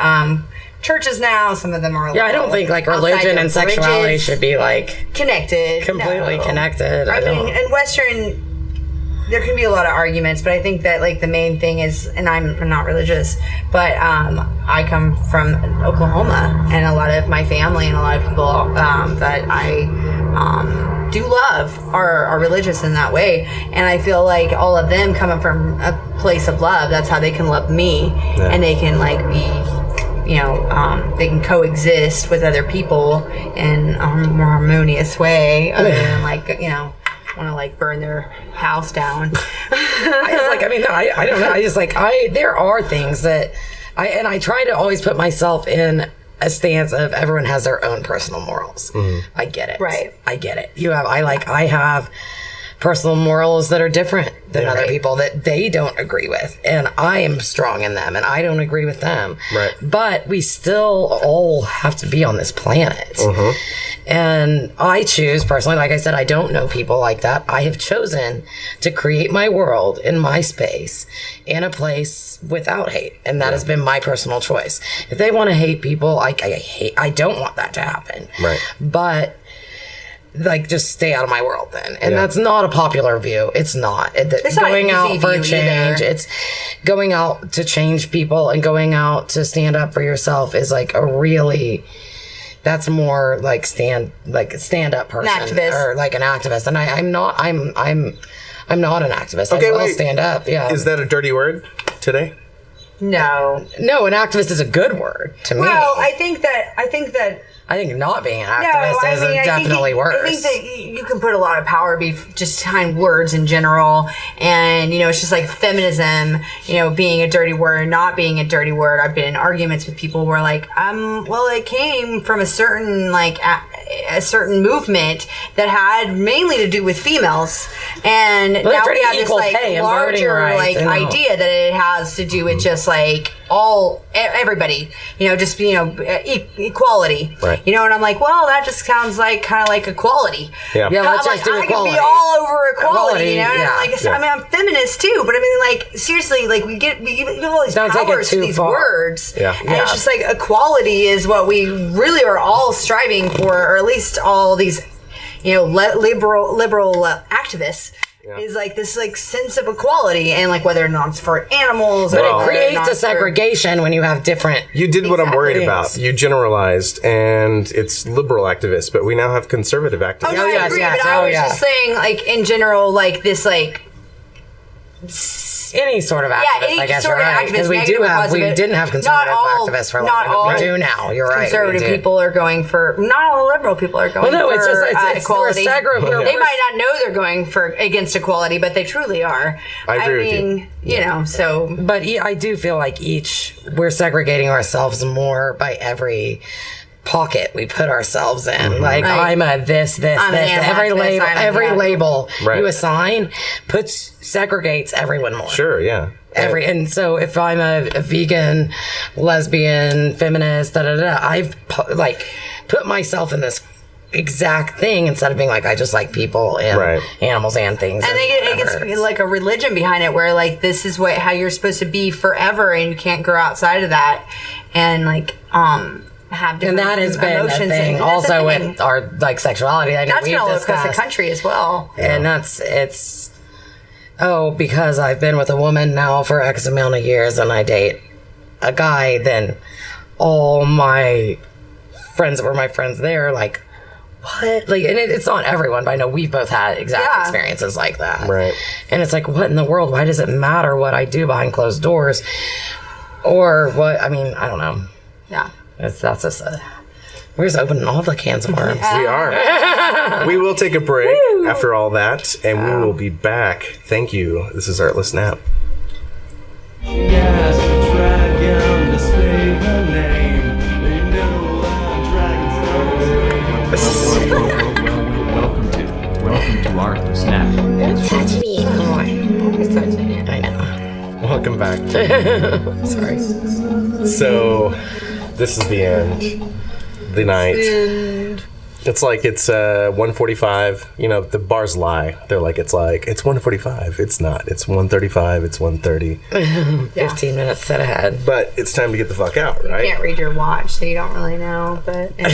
churches now. Some of them are I don't think like religion and sexuality should be like connected, completely connected. I mean, in Western, there can be a lot of arguments, but I think that like the main thing is, and I'm not religious, but I come from Oklahoma, and a lot of my family and a lot of people that I do love are religious in that way, and I feel like all of them coming from a place of love, that's how they can love me, and they can like be, they can coexist with other people in a more harmonious way, other than like, want to like burn their house down. I don't know. I just like, there are things that I try to always put myself in a stance of everyone has their own personal morals. Mm-hmm. I get it. Right. I get it. I have personal morals that are different than other people that they don't agree with, and I am strong in them, and I don't agree with them. Right. But we still all have to be on this planet. Mm-hmm. And I choose personally, like I said, I don't know people like that. I have chosen to create my world in my space in a place without hate, and that has been my personal choice. If they want to hate people, I don't want that to happen. Right. But like, just stay out of my world then. And that's not a popular view. It's not. It's going out for a change. It's going out to change people, and going out to stand up for yourself is like a really, that's more like stand up person, an activist, or like an activist. And I'm not an activist. Okay, I will stand up. Yeah. Is that a dirty word today? No, an activist is a good word to me. well, I think that I think not being an activist is definitely worse. I think that you can put a lot of power just behind words in general, and it's just like feminism, being a dirty word, not being a dirty word. I've been in arguments with people where like, well, it came from a certain a certain movement that had mainly to do with females, and now we have this like larger like idea that it has to do with just like everybody, just equality. Right. And I'm like, well, that just sounds like kind of like equality. Yeah, let's just do I equality. can be all over equality, Yeah. I mean, I'm feminist too, but I mean, like, seriously, like we give all these powers to these words, and it's just like equality is what we really are all striving for, or at least all these, liberal activists. Yeah. Is like this like sense of equality, and like whether or not it's for animals, but it creates a segregation when you have different. You did what I'm worried about. You generalized, and it's liberal activists, but we now have conservative activists. Oh, no, I agree, but I was just saying, like in general, like this, like any sort of activist, I guess you're right. Because we didn't have conservative activists for a long time. We do now. You're right. Conservative people are going for, not all liberal people are going for equality. They might not know they're going for against equality, but they truly are. I agree with you. So. But I do feel like we're segregating ourselves more by every pocket we put ourselves in. Mm-hmm. Like, right. I'm a this. Every label you assign segregates everyone more. Sure, yeah. And so if I'm a vegan, lesbian, feminist, I've put myself in this exact thing instead of being like, I just like people and animals and things. And it gets like a religion behind it, where like this is how you're supposed to be forever, and you can't grow outside of that, and like have different and that has been a thing also with our like sexuality. I know that's all across the country as well. And because I've been with a woman now for X amount of years and I date a guy, then all my friends that were my friends there, like, what? Like, and it's not everyone, but I know we've both had exact experiences like that. Right. And it's like, what in the world? Why does it matter what I do behind closed doors? Or what? I mean, I don't know. Yeah. That's just we're just opening all the cans of worms. We are. We will take a break after all that, and we will be back. Thank you. This is Artless Nap. Yes, the dragon displayed the name. They know Welcome to Artless Nap. Don't touch me anymore. Always touching you. I know. Welcome back. Sorry. So, this is the end. The night. It's like it's 1:45. The bars lie. They're like it's 1:45. It's not. It's 1:35. It's 1:30. 15 minutes set ahead. But it's time to get the fuck out, right? You can't read your watch, so you don't really know. But no.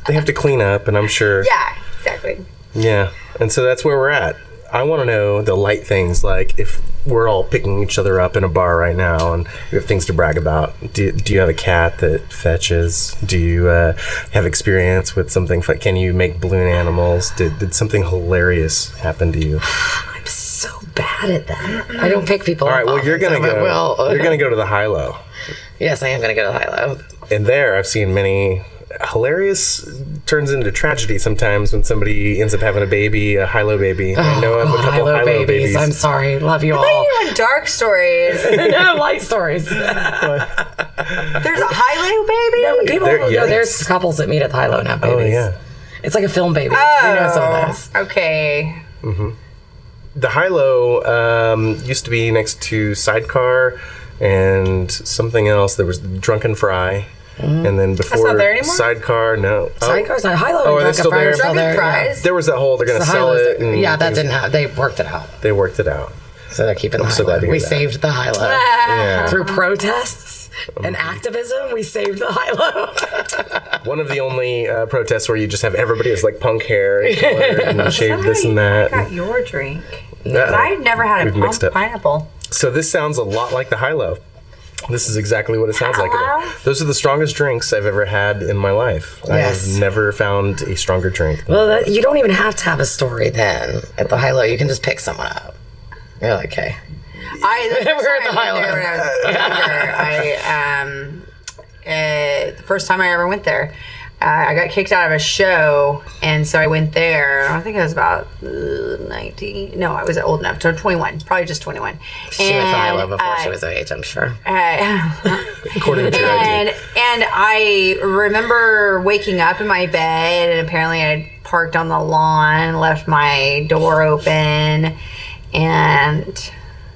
They have to clean up, and I'm sure. Yeah, exactly. Yeah, and so that's where we're at. I want to know the light things, like if we're all picking each other up in a bar right now and we have things to brag about. Do you have a cat that fetches? Do you have experience with something? Can you make balloon animals? Did something hilarious happen to you? I'm so bad at that. I don't pick people up. All right, well, you're going to go. You're going to go to the HiLo. Yes, I am going to go to the HiLo. And there I've seen many hilarious turns into tragedy sometimes when somebody ends up having a baby, a HiLo baby. I know of a couple HiLo babies. I'm sorry. Love you all. I thought you had dark stories. No, light stories. There's a HiLo baby? There's couples that meet at the HiLo and have babies. Oh, yeah. It's like a film baby. Oh, we know some of those. Okay. Mm-hmm. The HiLo used to be next to Sidecar and something else. There was Drunken Fry. Mm-hmm. And then before that's not there anymore? Sidecar, no. Sidecar's not. HiLo and Drunken Fry are still there. Yeah. There was that whole, they're going to sell it. And that didn't happen. They worked it out. So they're keeping the HiLo. So glad to hear we that. saved the HiLo. Yeah. Through protests and activism, we saved the HiLo. One of the only protests where you just have everybody has like punk hair and colored and shaved this and that. I got your drink. I've never had a pineapple. So this sounds a lot like the HiLo. This is exactly what it sounds like. Those are the strongest drinks I've ever had in my life. Yes. I've never found a stronger drink. Well, you don't even have to have a story then at the HiLo. You can just pick someone up. You're like, hey. We're at the HiLo. The first time I ever went there, I got kicked out of a show, and so I went there. I think I was about 19. No, I was old enough. So 21. Probably just 21. She went to HiLo before she was of age, I'm sure. According to your ID. And I remember waking up in my bed, and apparently I had parked on the lawn, left my door open, and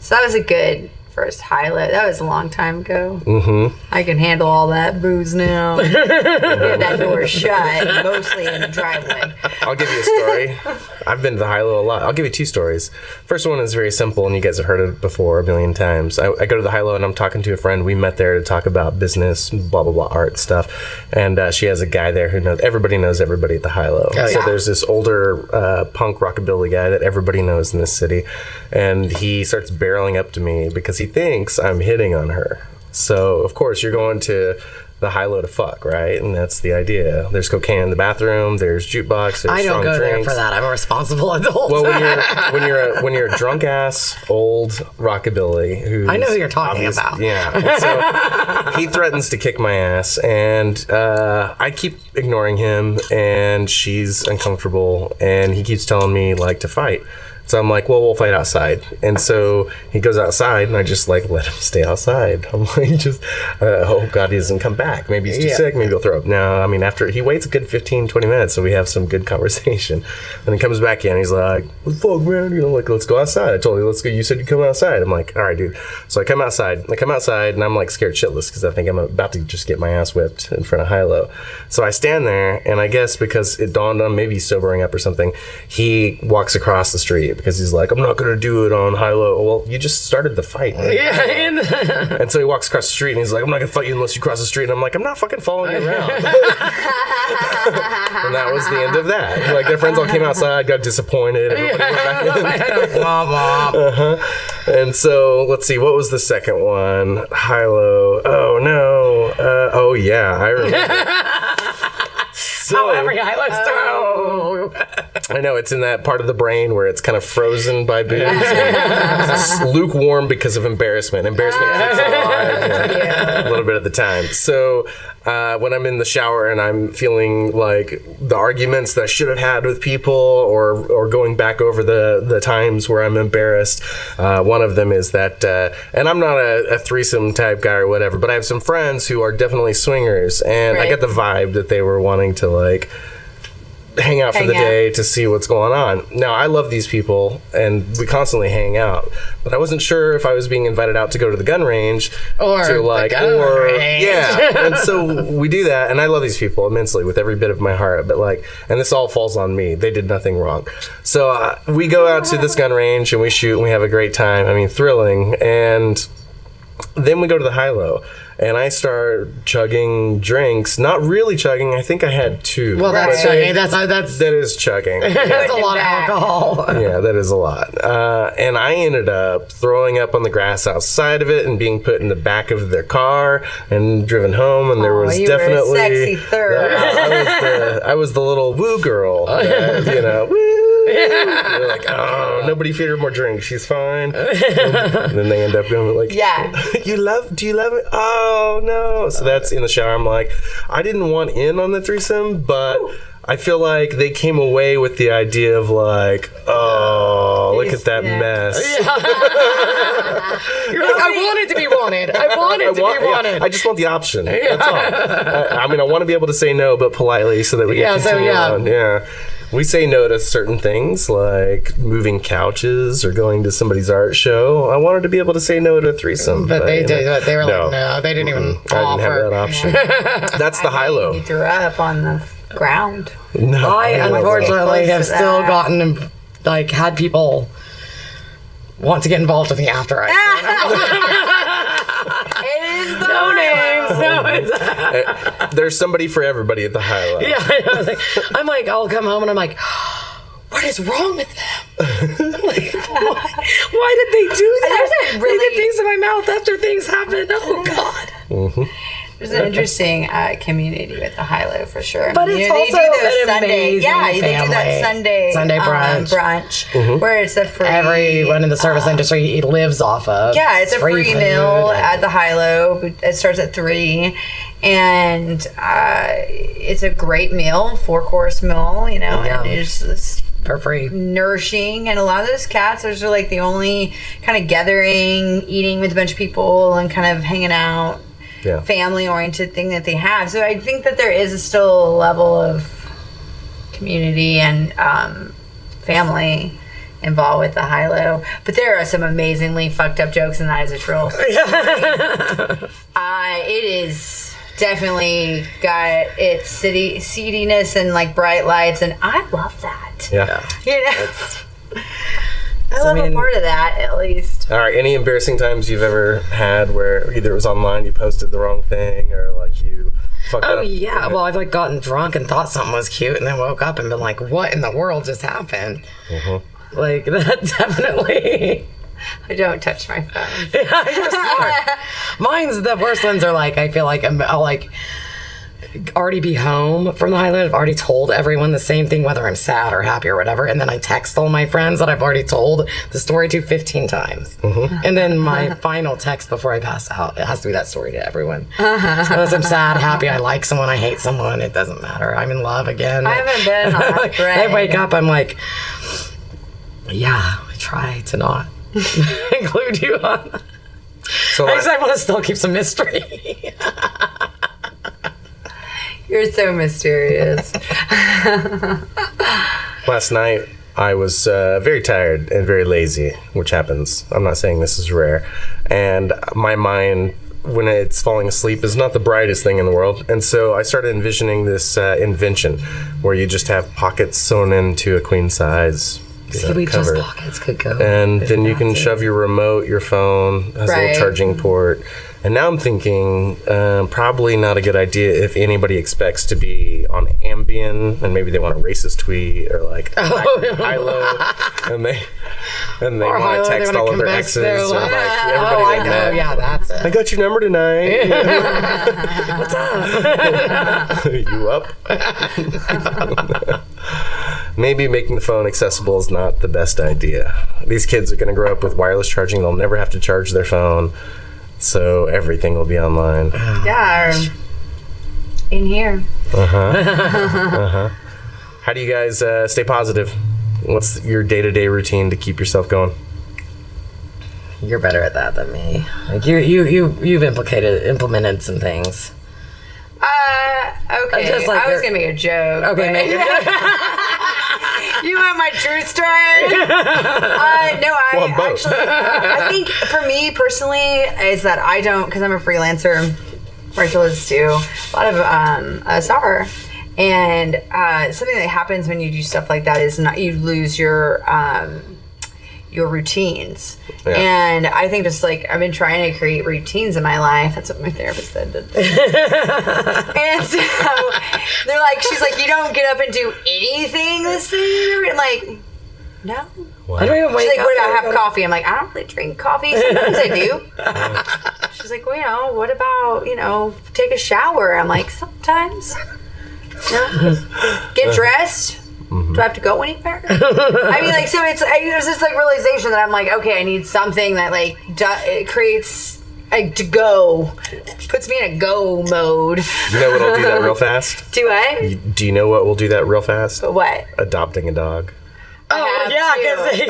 so that was a good first HiLo. That was a long time ago. Mm-hmm. I can handle all that booze now. Get that door shut, mostly in the driveway. I'll give you a story. I've been to the HiLo a lot. I'll give you two stories. First one is very simple, and you guys have heard it before a million times. I go to the HiLo, and I'm talking to a friend. We met there to talk about business, blah, blah, blah, art stuff. And she has a guy there who knows everybody at the HiLo. Oh, so yeah. there's this older punk rockabilly guy that everybody knows in this city. And he starts barreling up to me because he thinks I'm hitting on her. So, of course, you're going to the HiLo to fuck, right? And that's the idea. There's cocaine in the bathroom. There's jukebox. There's I don't strong go there drinks. for that. I'm a responsible adult. Well, when you're a drunk ass old rockabilly who I know who you're talking about. Yeah. And so he threatens to kick my ass, and I keep ignoring him, and she's uncomfortable, and he keeps telling me like to fight. So I'm like, well, we'll fight outside. And so he goes outside, and I just like let him stay outside. I'm like, just hope God he doesn't come back. Maybe he's too sick. Maybe he'll throw up. No, I mean, after he waits a good 15, 20 minutes, so we have some good conversation. And he comes back in. He's like, what the fuck, man? You know, like, let's go outside. I told you, let's go. You said you'd come outside. I'm like, all right, dude. So I come outside, and I'm like scared shitless because I think I'm about to just get my ass whipped in front of HiLo. So I stand there, and I guess because it dawned on him, maybe he's sobering up or something, he walks across the street. Because he's like, I'm not going to do it on HiLo. Well, you just started the fight. Man. Yeah. And so he walks across the street, and he's like, I'm not going to fight you unless you cross the street. And I'm like, I'm not fucking following you around. And that was the end of that. Like, their friends all came outside, got disappointed. Everybody went back in. And so, let's see, what was the second one? HiLo. Oh, no. Oh, yeah, I remember. So, every HiLo's throw. I know, it's in that part of the brain where it's kind of frozen by booze. It's lukewarm because of embarrassment. Embarrassment keeps it alive a little bit at the time. So when I'm in the shower and I'm feeling like the arguments that I should have had with people or going back over the times where I'm embarrassed, one of them is that, and I'm not a threesome type guy or whatever, but I have some friends who are definitely swingers, and I get the vibe that they were wanting to like hang out for the day to see what's going on. Now, I love these people, and we constantly hang out, but I wasn't sure if I was being invited out to go to the gun range or to like, the gun range. Yeah. And so we do that, and I love these people immensely with every bit of my heart, but like, and this all falls on me. They did nothing wrong. So we go out to this gun range and we shoot and we have a great time. I mean, thrilling. And then we go to the HiLo. And I start chugging drinks. Not really chugging. I think I had two. Well, that's chugging. That is chugging. That's a lot of alcohol. Yeah, that is a lot. And I ended up throwing up on the grass outside of it and being put in the back of their car and driven home. And there was definitely were a sexy third. I was the little woo girl. You know, woo. They're like, oh, nobody feed her more drinks. She's fine. And then they end up going like, do you love it? Oh, no. So that's in the shower. I'm like, I didn't want in on the threesome, but I feel like they came away with the idea of like, oh, look at that mess. You're like, I want it to be wanted. I want it to be wanted. Yeah, I just want the option. That's all. I mean, I want to be able to say no, but politely so that we can continue on. Yeah. We say no to certain things like moving couches or going to somebody's art show. I wanted to be able to say no to a threesome. But they did. But they were like, no, they didn't even offer. I didn't have that option. That's the HiLo. You threw up on the ground. No, I unfortunately have still gotten, like, had people want to get involved with me after I. No names. No, it's there's somebody for everybody at the HiLo. Yeah, I know. I'm like, I'll come home and I'm like, what is wrong with them? I'm like, why did they do that? They did things in my mouth after things happened. Oh God. There's an interesting community with the HiLo for sure. But it's also an amazing they do that Sunday brunch. where it's a free. Everyone in the service industry lives off of. Yeah, it's a free food. meal at the HiLo. It starts at 3, and it's a great meal, 4-course meal. And it's for free, nourishing. And a lot of those cats, those are like the only kind of gathering, eating with a bunch of people, and kind of hanging out. Yeah. Family-oriented thing that they have. So I think that there is still a level of community and family involved with the HiLo. But there are some amazingly fucked up jokes in that as a troll. It is definitely got its seediness and like bright lights, and I love that. Yeah. I love a part of that, at least. All right. Any embarrassing times you've ever had where either it was online, you posted the wrong thing, or like you fucked up? Oh, yeah. Well, I've like gotten drunk and thought something was cute, and then woke up and been like, what in the world just happened? Mm-hmm. Like, that definitely... I don't touch my phone. Yeah, you're smart. Mine's the worst ones are like, I feel like I'll like... already be home from the HiLo. I've already told everyone the same thing, whether I'm sad or happy or whatever, and then I text all my friends that I've already told the story to 15 times. And then my final text before I pass out, it has to be that story to everyone. Whether I'm sad, happy, I like someone, I hate someone, it doesn't matter. I'm in love again. I haven't been on that thread. I wake up, I'm like, yeah, I try to not include you on. So I want to still keep some mystery. You're so mysterious. Last night, I was very tired and very lazy, which happens. I'm not saying this is rare. And my mind, when it's falling asleep, is not the brightest thing in the world. And so I started envisioning this invention where you just have pockets sewn into a queen size cover. Just pockets could go. And then you can shove your remote, your phone, has a little charging port. And now I'm thinking probably not a good idea if anybody expects to be on Ambien and maybe they want a racist tweet or like HiLo and they want to text all of their exes or like everybody I know. Yeah, that's it. I got your number tonight. What's up? You up? Maybe making the phone accessible is not the best idea. These kids are going to grow up with wireless charging. They'll never have to charge their phone. So everything will be online. Yeah, in here. How do you guys stay positive? What's your day-to-day routine to keep yourself going? You're better at that than me. Like you've implemented some things. Okay. Just like I was gonna make a joke. Okay, make it. You want my true story? No, I think for me personally is that I don't, because I'm a freelancer. Rachel is too. A lot of SR, and something that happens when you do stuff like that is you lose your routines. Yeah. And I think just like I've been trying to create routines in my life. That's what my therapist said. And so they're like, she's like, you don't get up and do anything this thing? And I'm like, no. I don't even wake She's like, up. what about have coffee? I'm like, I don't really drink coffee. Sometimes I do. She's like, well, what about, take a shower? I'm like, sometimes. Get dressed. Mm-hmm. Do I have to go anywhere? I mean, like, so there's this like realization that I'm like, okay, I need something that like it creates to go, puts me in a go mode. You know what'll do that real fast? Do I? Do you know what will do that real fast? What? Adopting a dog. Oh, yeah, because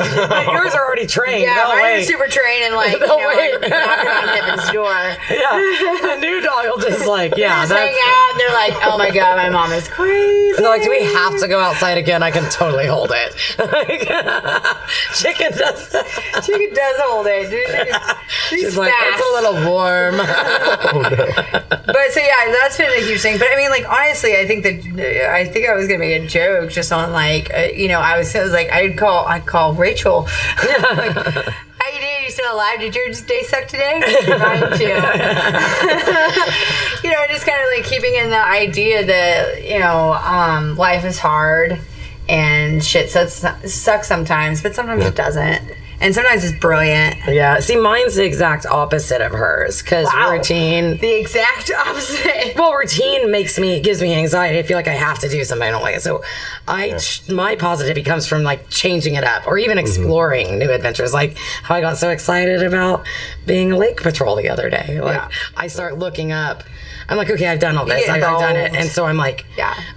yours are already trained. Yeah, mine are super trained and like, knocking on Niven's door. Yeah, the new dog will just like, yeah. Just hang out and they're like, oh my God, my mom is crazy. And they're like, do we have to go outside again? I can totally hold it. Chicken does that. Chicken does hold it. She's like, it's a little warm. Oh, no. But so yeah, that's been a huge thing. But I mean, like, honestly, I think I was gonna make a joke just on like, I was like, I'd call Rachel. Like, how you doing? You still alive? Did your day suck today? Mine too. Just kind of like keeping in the idea that life is hard and shit sucks sometimes, but sometimes it doesn't. and sometimes it's brilliant. Yeah, see, mine's the exact opposite of hers, because routine. The exact opposite. Well, routine gives me anxiety. I feel like I have to do something. I don't like it. So my positivity comes from like changing it up or even exploring new adventures. Like how I got so excited about being a lake patrol the other day. Like I start looking up. I'm like, okay, I've done all this. I've done it. And so I'm like,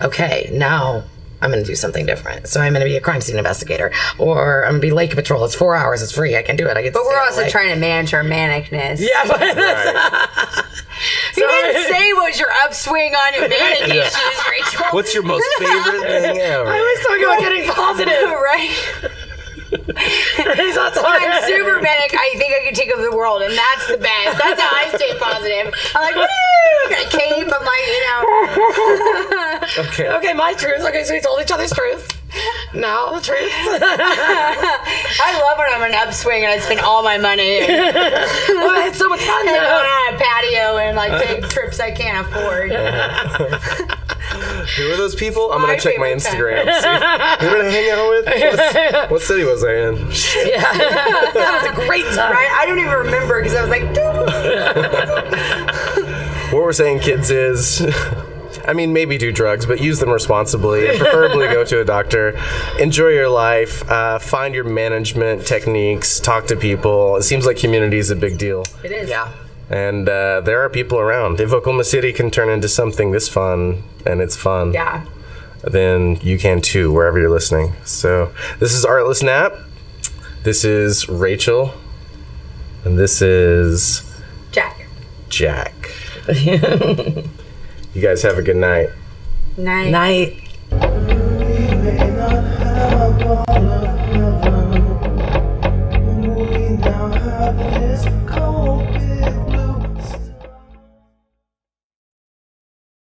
okay, now I'm going to do something different. So I'm going to be a crime scene investigator, or I'm going to be lake patrol. It's 4 hours. It's free. I can do it. But we're also trying to manage our manicness. Yeah, but you didn't say what's your upswing on your manic issues, Rachel. What's your most favorite thing ever? I was talking about getting positive. Right. He's not talking. I'm super manic. I think I can take over the world, and that's the best. That's how I stay positive. I'm like, woo! Got a cape. I'm like, Okay, my truth. Okay, so we told each other's truth. Now the truth. I love when I'm on an upswing and I spend all my money. Well, it's so much fun. And go on a patio and like take trips I can't afford. Who are those people? I'm gonna check my favorite Instagram. See. Who did I hang out with? What city was I in? Yeah, that was a great time. Right? I don't even remember because I was like, What we're saying, kids, is, I mean, maybe do drugs, but use them responsibly. And preferably go to a doctor. Enjoy your life. Find your management techniques. Talk to people. It seems like community is a big deal. It is. Yeah. And there are people around. If Oklahoma City can turn into something this fun, and it's fun, then you can too, wherever you're listening. So this is Artless Nap. This is Rachel. And this is Jack. You guys have a good night. Night. Night.